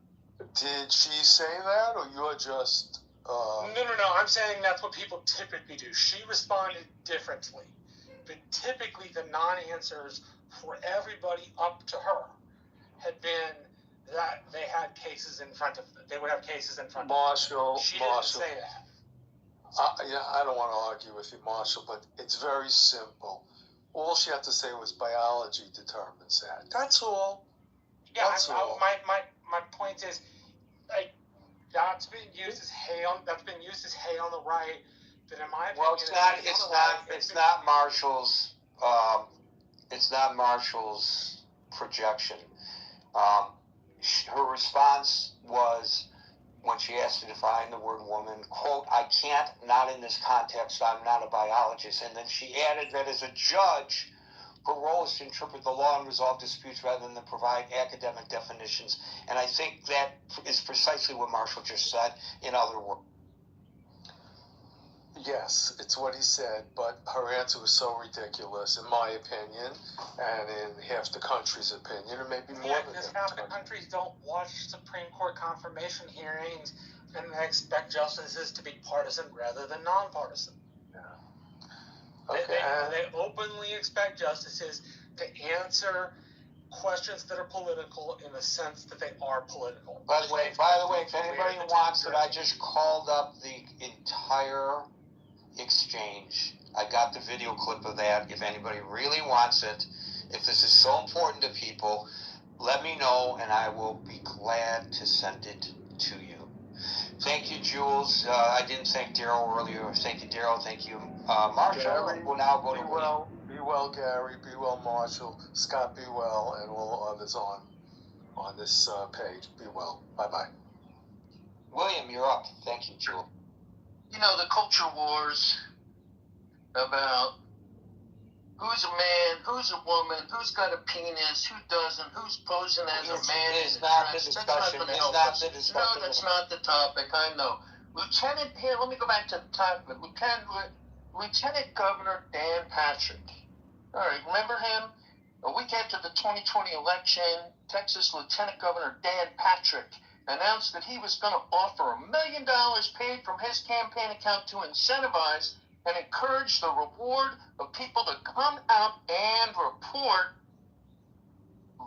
Did she say that, or you're just... No. I'm saying that's what people typically do. She responded differently. But typically the non-answers for everybody up to her had been that they had cases in front of them. They would have cases in front of them. She didn't say that. I don't want to argue with you, Marshall, but it's very simple. All she had to say was biology determines that. That's all. Yeah, my point is, that's been used as hay on the right. That in my opinion, well, it's not Marshall's projection. Her response was, when she asked to define the word woman, quote, "I can't, not in this context, I'm not a biologist." And then she added that as a judge, her role is to interpret the law and resolve disputes rather than provide academic definitions. And I think that is precisely what Marshall just said, in other words. Yes, it's what he said, but her answer was so ridiculous, in my opinion, and in half the country's opinion, or maybe more than because half the countries don't watch Supreme Court confirmation hearings, and they expect justices to be partisan rather than nonpartisan. Yeah. Okay. They openly expect justices to answer questions that are political in the sense that they are political. By the way, if anybody wants it, I just called up the entire exchange. I got the video clip of that. If anybody really wants it, if this is so important to people, let me know and I will be glad to send it to you. Thank you, Jules. I didn't thank Daryl earlier. Thank you, Daryl. Thank you, Marshall. Gary, we'll now go be to well. Be well, Gary. Be well, Marshall. Scott, be well, and all others on this page. Be well. Bye-bye. William, you're up. Thank you, Jules. You know, the culture wars about who's a man, who's a woman, who's got a penis, who doesn't, who's posing as a man in a dress. That's not going to help us. No, that's not the topic. I know. Here, let me go back to the topic. Lieutenant Governor Dan Patrick. All right, remember him? A week after the 2020 election, Texas Lieutenant Governor Dan Patrick announced that he was going to offer $1 million paid from his campaign account to incentivize and encourage the reward of people to come out and report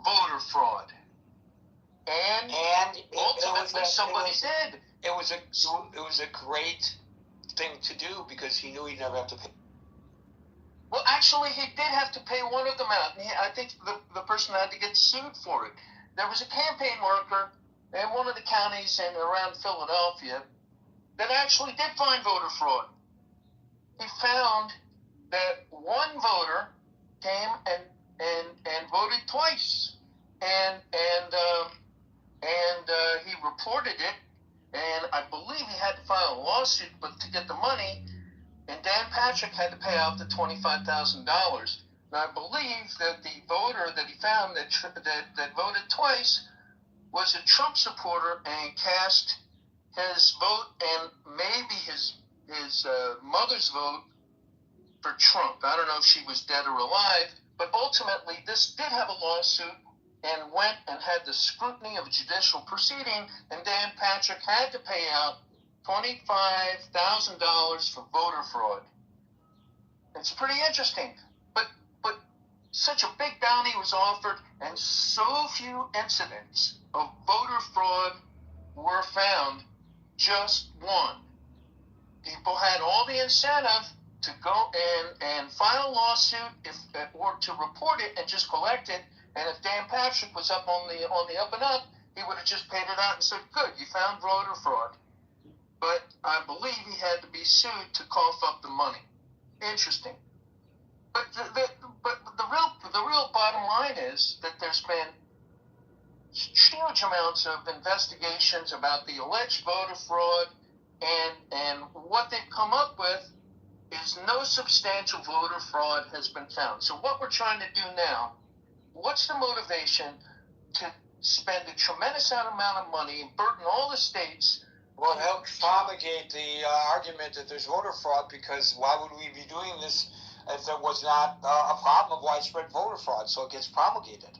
voter fraud. And ultimately somebody did. It was a great thing to do because he knew he'd never have to pay. Well, actually, he did have to pay one of them out. And I think the person had to get sued for it. There was a campaign worker in one of the counties and around Philadelphia that actually did find voter fraud. He found that one voter came and voted twice, and he reported it, and I believe he had to file a lawsuit, but to get the money, and Dan Patrick had to pay out the $25,000. And I believe that the voter that he found that voted twice was a Trump supporter and cast his vote and maybe his mother's vote for Trump. I don't know if she was dead or alive, but ultimately this did have a lawsuit and went and had the scrutiny of a judicial proceeding, and Dan Patrick had to pay out $25,000 for voter fraud. It's pretty interesting, but such a big bounty was offered, and so few incidents of voter fraud were found. Just one. People had all the incentive to go and file a lawsuit or to report it and just collect it. And if Dan Patrick was up on the up and up, he would have just paid it out and said, "Good, you found voter fraud." But I believe he had to be sued to cough up the money. Interesting. But the real bottom line is that there's been huge amounts of investigations about the alleged voter fraud, and what they've come up with is no substantial voter fraud has been found. So what we're trying to do now, what's the motivation to spend a tremendous amount of money and burden all the states? Well, it helps propagate the argument that there's voter fraud, because why would we be doing this if there was not a problem of widespread voter fraud? So it gets promulgated.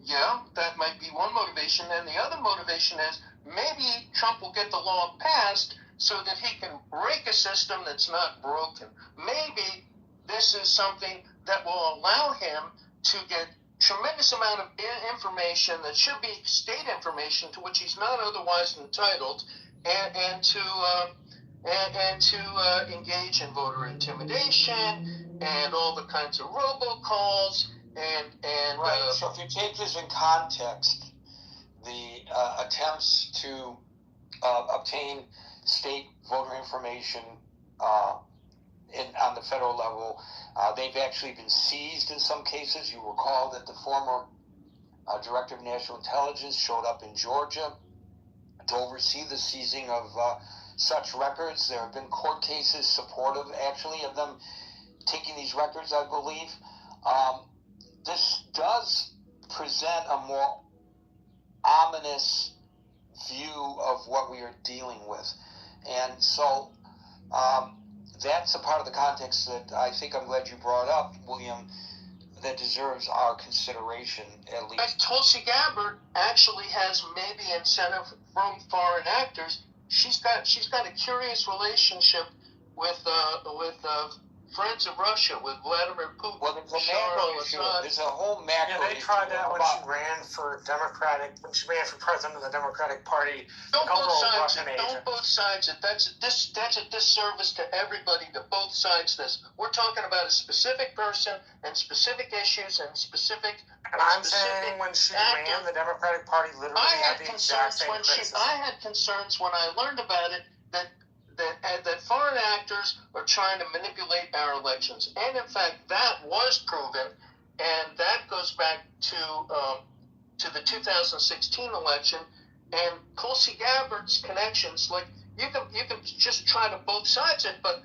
Yeah, that might be one motivation. And the other motivation is maybe Trump will get the law passed so that he can break a system that's not broken. Maybe this is something that will allow him to get tremendous amount of information that should be state information to which he's not otherwise entitled, and to engage in voter intimidation and all the kinds of robocalls and right. So if you take this in context, the attempts to obtain state voter information on the federal level, they've actually been seized in some cases. You recall that the former Director of National Intelligence, showed up in Georgia to oversee the seizing of such records. There have been court cases supportive, actually, of them taking these records, I believe. This does present a more ominous view of what we are dealing with. And so that's a part of the context that I think I'm glad you brought up, William, that deserves our consideration, at least. But Tulsi Gabbard actually has maybe incentive from foreign actors. She's got a curious relationship with friends of Russia, with Vladimir Putin. Well, there's a macro issue. There's a whole macro issue. Yeah, they tried that when she ran for president of the Democratic Party. Don't both sides it. That's a disservice to everybody, to both sides this. We're talking about a specific person and specific issues and specific. And I'm saying when she ran, the Democratic Party literally had the exact same criticism. I had concerns when I learned about it that foreign actors are trying to manipulate our elections, and in fact that was proven, and that goes back to the 2016 election, and Tulsi Gabbard's connections. Like you can just try to both sides it, but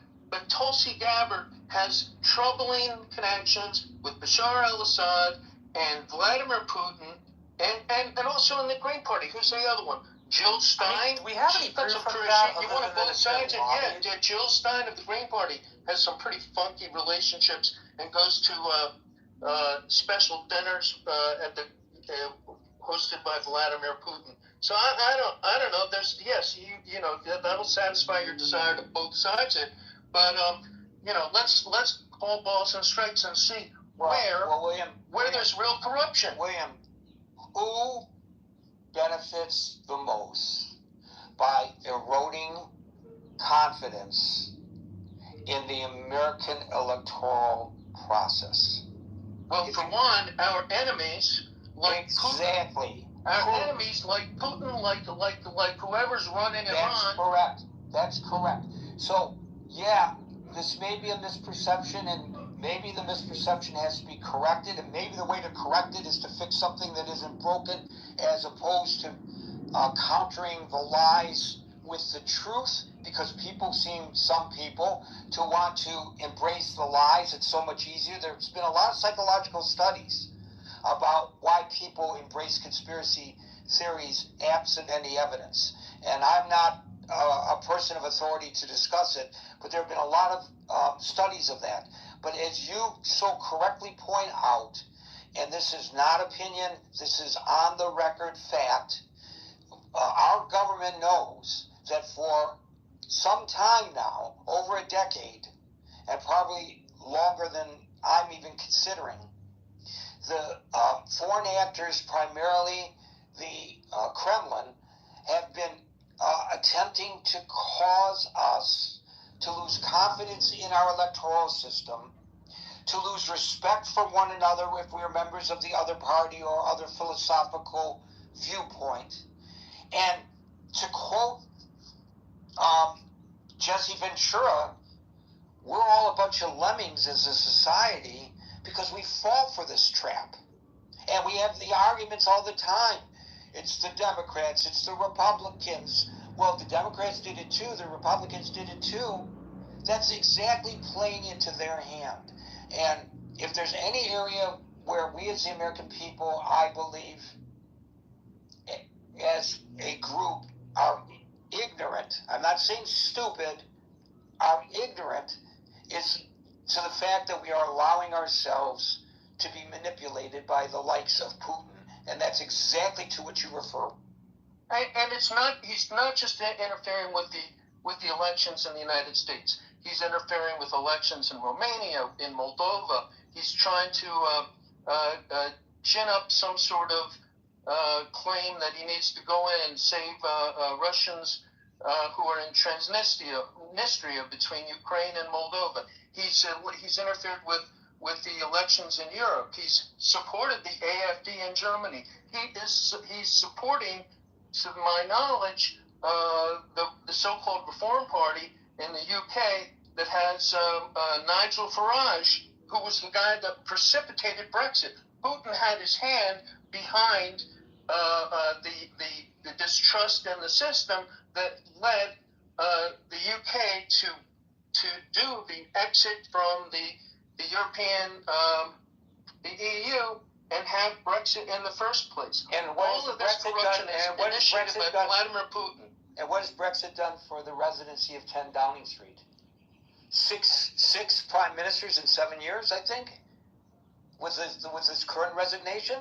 Tulsi Gabbard has troubling connections with Bashar al-Assad and Vladimir Putin, and also in the Green Party. Who's the other one? Jill Stein. I mean, do we have any proof of that? You want to both sides? Yeah, Jill Stein of the Green Party has some pretty funky relationships and goes to special dinners hosted by Vladimir Putin. So I don't know. There's that'll satisfy your desire to both sides it, but let's call balls and strikes and see where there's real corruption. William, who benefits the most by eroding confidence in the American electoral process? Well, for one, our enemies like exactly Putin, our enemies like Putin, like whoever's running Iran. That's correct. So yeah, this may be a misperception, and maybe the misperception has to be corrected, and maybe the way to correct it is to fix something that isn't broken, as opposed to countering the lies with the truth, because some people to want to embrace the lies. It's so much easier. There's been a lot of psychological studies about why people embrace conspiracy theories absent any evidence. And I'm not a person of authority to discuss it, but there have been a lot of studies of that. But as you so correctly point out, and this is not opinion, this is on the record fact, our government knows that for some time now, over a decade, and probably longer than I'm even considering, the foreign actors, primarily the Kremlin, have been attempting to cause us to lose confidence in our electoral system, to lose respect for one another if we are members of the other party or other philosophical viewpoint. And to quote Jesse Ventura, we're all a bunch of lemmings as a society because we fall for this trap. And we have the arguments all the time. It's the Democrats, it's the Republicans. Well, the Democrats did it too, the Republicans did it too. That's exactly playing into their hand. And if there's any area where we as the American people, I believe, as a group, are ignorant, I'm not saying stupid, are ignorant, is to the fact that we are allowing ourselves to be manipulated by the likes of Putin. And that's exactly to what you refer. And he's not just interfering with the elections in the United States. He's interfering with elections in Romania, in Moldova. He's trying to gin up some sort of claim that he needs to go in and save Russians who are in Transnistria between Ukraine and Moldova. He's interfered with the elections in Europe. He's supported the AfD in Germany. He's supporting, to my knowledge, the so-called Reform Party in the UK that has Nigel Farage, who was the guy that precipitated Brexit. Putin had his hand, behind the distrust in the system that led the UK to do the exit from the European the EU and have Brexit in the first place. And all of this corruption is initiated by Vladimir Putin. And what has Brexit done for the residency of 10 Downing Street? Six prime ministers in 7 years, I think, with his current resignation.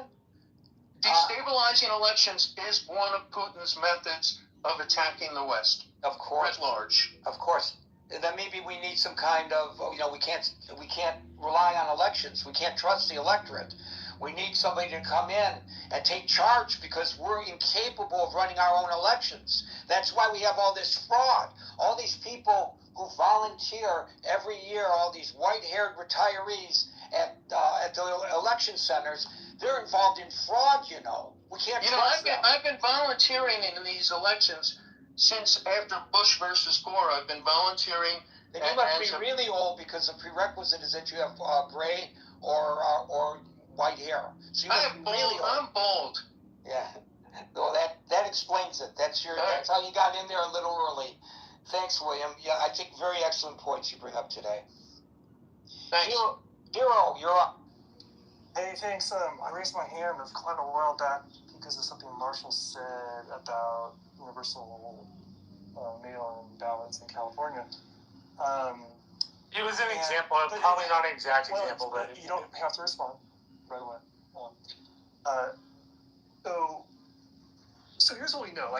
Destabilizing elections is one of Putin's methods of attacking the West. Of course, at large. Of course. And then maybe we need some kind of, we can't rely on elections. We can't trust the electorate. We need somebody to come in and take charge because we're incapable of running our own elections. That's why we have all this fraud. All these people who volunteer every year, all these white-haired retirees at the election centers, they're involved in fraud, We can't trust them. I've been volunteering in these elections since after Bush versus Gore. I've been volunteering. Then you must be really old because the prerequisite is that you have gray or white hair. So you must be really old. I'm bald. Yeah. Well, that explains it. That's how you got in there a little early. Thanks, William. Yeah, I think very excellent points you bring up today. Thanks. Hero, you're up. Hey, thanks. I raised my hand quite a while back because of something Marshall said about universal mail-in ballots in California. It was an example, probably not an exact example, but you don't have to respond right away. So here's what we know.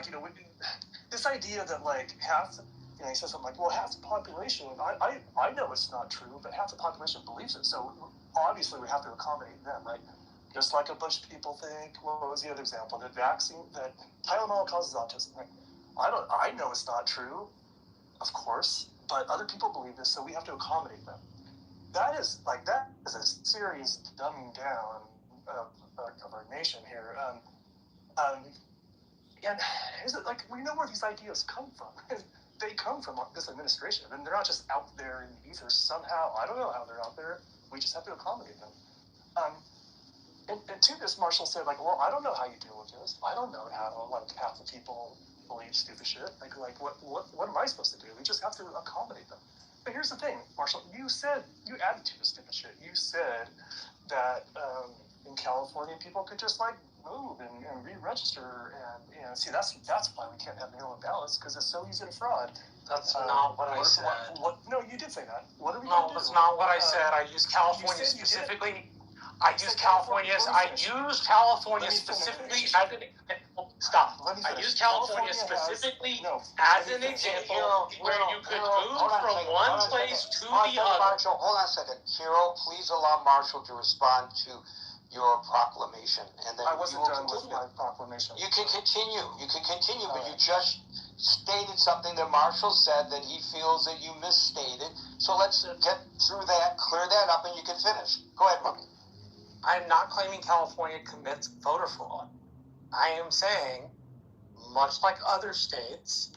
This idea that half, he says something like, well, half the population. I know it's not true, but half the population believes it. So obviously we have to accommodate them, right? Just like a bunch of people think. What was the other example? That Tylenol causes autism. Right? I know it's not true, of course, but other people believe this, so we have to accommodate them. That is a serious dumbing down of our nation here. And is it we know where these ideas come from? They come from this administration, and they're not just out there in the ether somehow. I don't know how they're out there. We just have to accommodate them. And to this, Marshall said, well, I don't know how you deal with this. I don't know how half the people believe stupid shit. What am I supposed to do? We just have to accommodate them. But here's the thing, Marshall. You added to the stupid shit. You said that in California, people could just move and re-register, and see that's why we can't have mail-in ballots, because it's so easy to fraud. That's not what I said. No, you did say that. What are we No, that's not what I said. I used California specifically. I used California specifically as an example. Stop. I used California specifically as an example where you could move from one place to the other. Marshall, hold on a second. Hero, please allow Marshall to respond to your proclamation, and then I wasn't done with my proclamation. You can continue, but you just stated something that Marshall said that he feels that you misstated. So let's get through that, clear that up, and you can finish. Go ahead, Mark. I'm not claiming California commits voter fraud. I am saying, much like other states,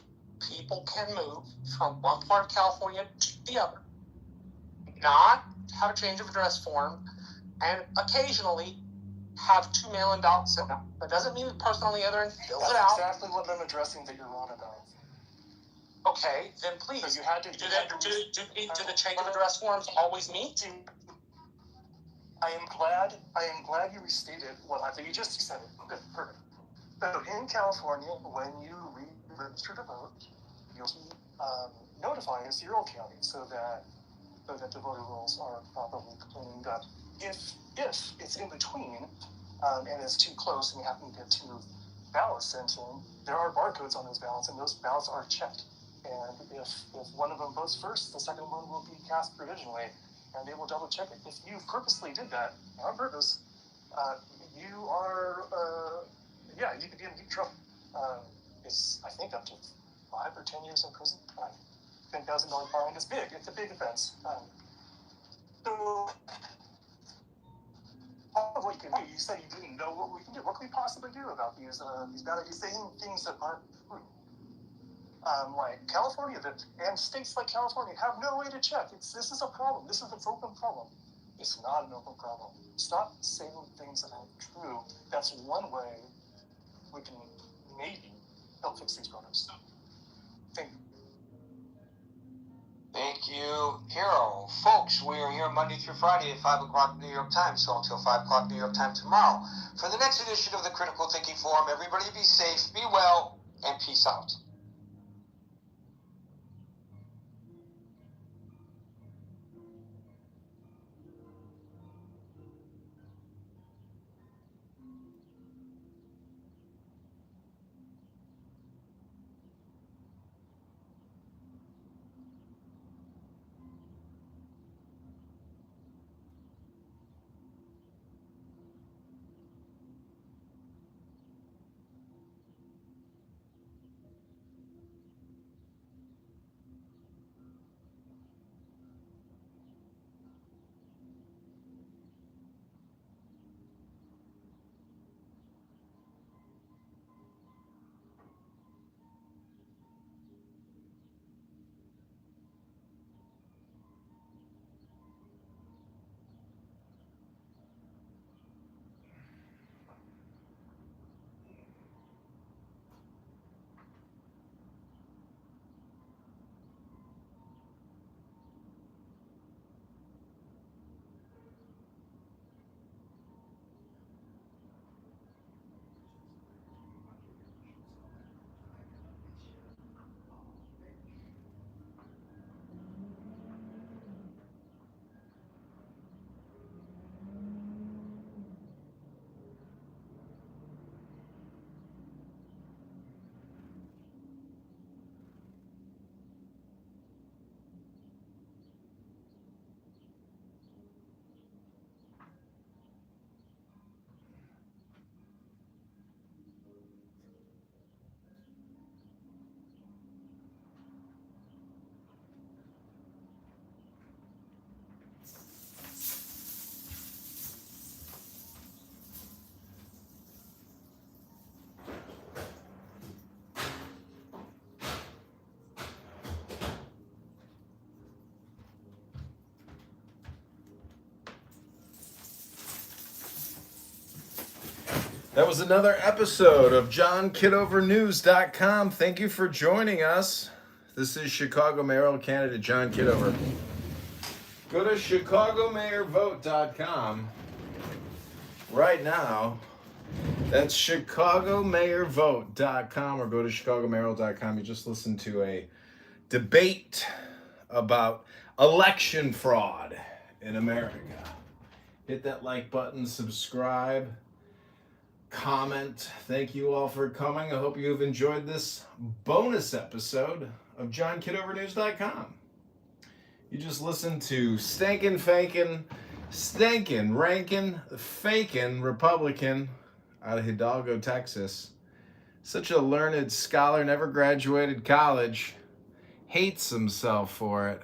people can move from one part of California to the other, not have a change of address form, and occasionally have 2 mail-in ballots sent out. That doesn't mean the person on the other end fills it out. That's exactly what I'm addressing that you're wrong about. Okay, then please. You had to do the change of address forms always meet? I am glad you restated what I think you just said it. Okay, perfect. So in California, when you re-register to vote, you'll be notifying a serial county so that the voter rolls are properly cleaned up. If it's in between and it's too close and you happen to get 2 ballots sent in, there are barcodes on those ballots, and those ballots are checked. And if one of them votes first, the second one will be cast provisionally, and they will double check it. If you purposely did that on purpose, you are, you could be in deep trouble. It's, I think, up to 5 or 10 years in prison. $10,000 fine. It's big. It's a big offense. So, what you can do? You said you didn't know what we can do. What can we possibly do about these saying things that aren't true? Like California and states like California have no way to check. This is a problem. This is an open problem. It's not an open problem. Stop saying things that aren't true. That's one way we can maybe help fix these problems. Thank you. Thank you, Hero. Folks, we are here Monday through Friday at 5 o'clock New York time, so until 5 o'clock New York time tomorrow. For the next edition of the Critical Thinking Forum, everybody be safe, be well, and peace out. That was another episode of JohnKitoverNews.com. Thank you for joining us. This is Chicago mayoral candidate John Kitover. Go to ChicagoMayorVote.com right now. That's ChicagoMayorVote.com, or go to ChicagoMayoral.com. You just listened to a debate about election fraud in America. Hit that like button, subscribe, comment. Thank you all for coming. I hope you've enjoyed this bonus episode of JohnKitoverNews.com. You just listened to stinking, ranking, faking Republican out of Hidalgo, Texas. Such a learned scholar, never graduated college, hates himself for it.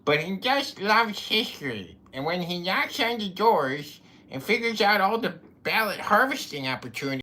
But he just loves history. And when he knocks on the doors and figures out all the ballot harvesting opportunities,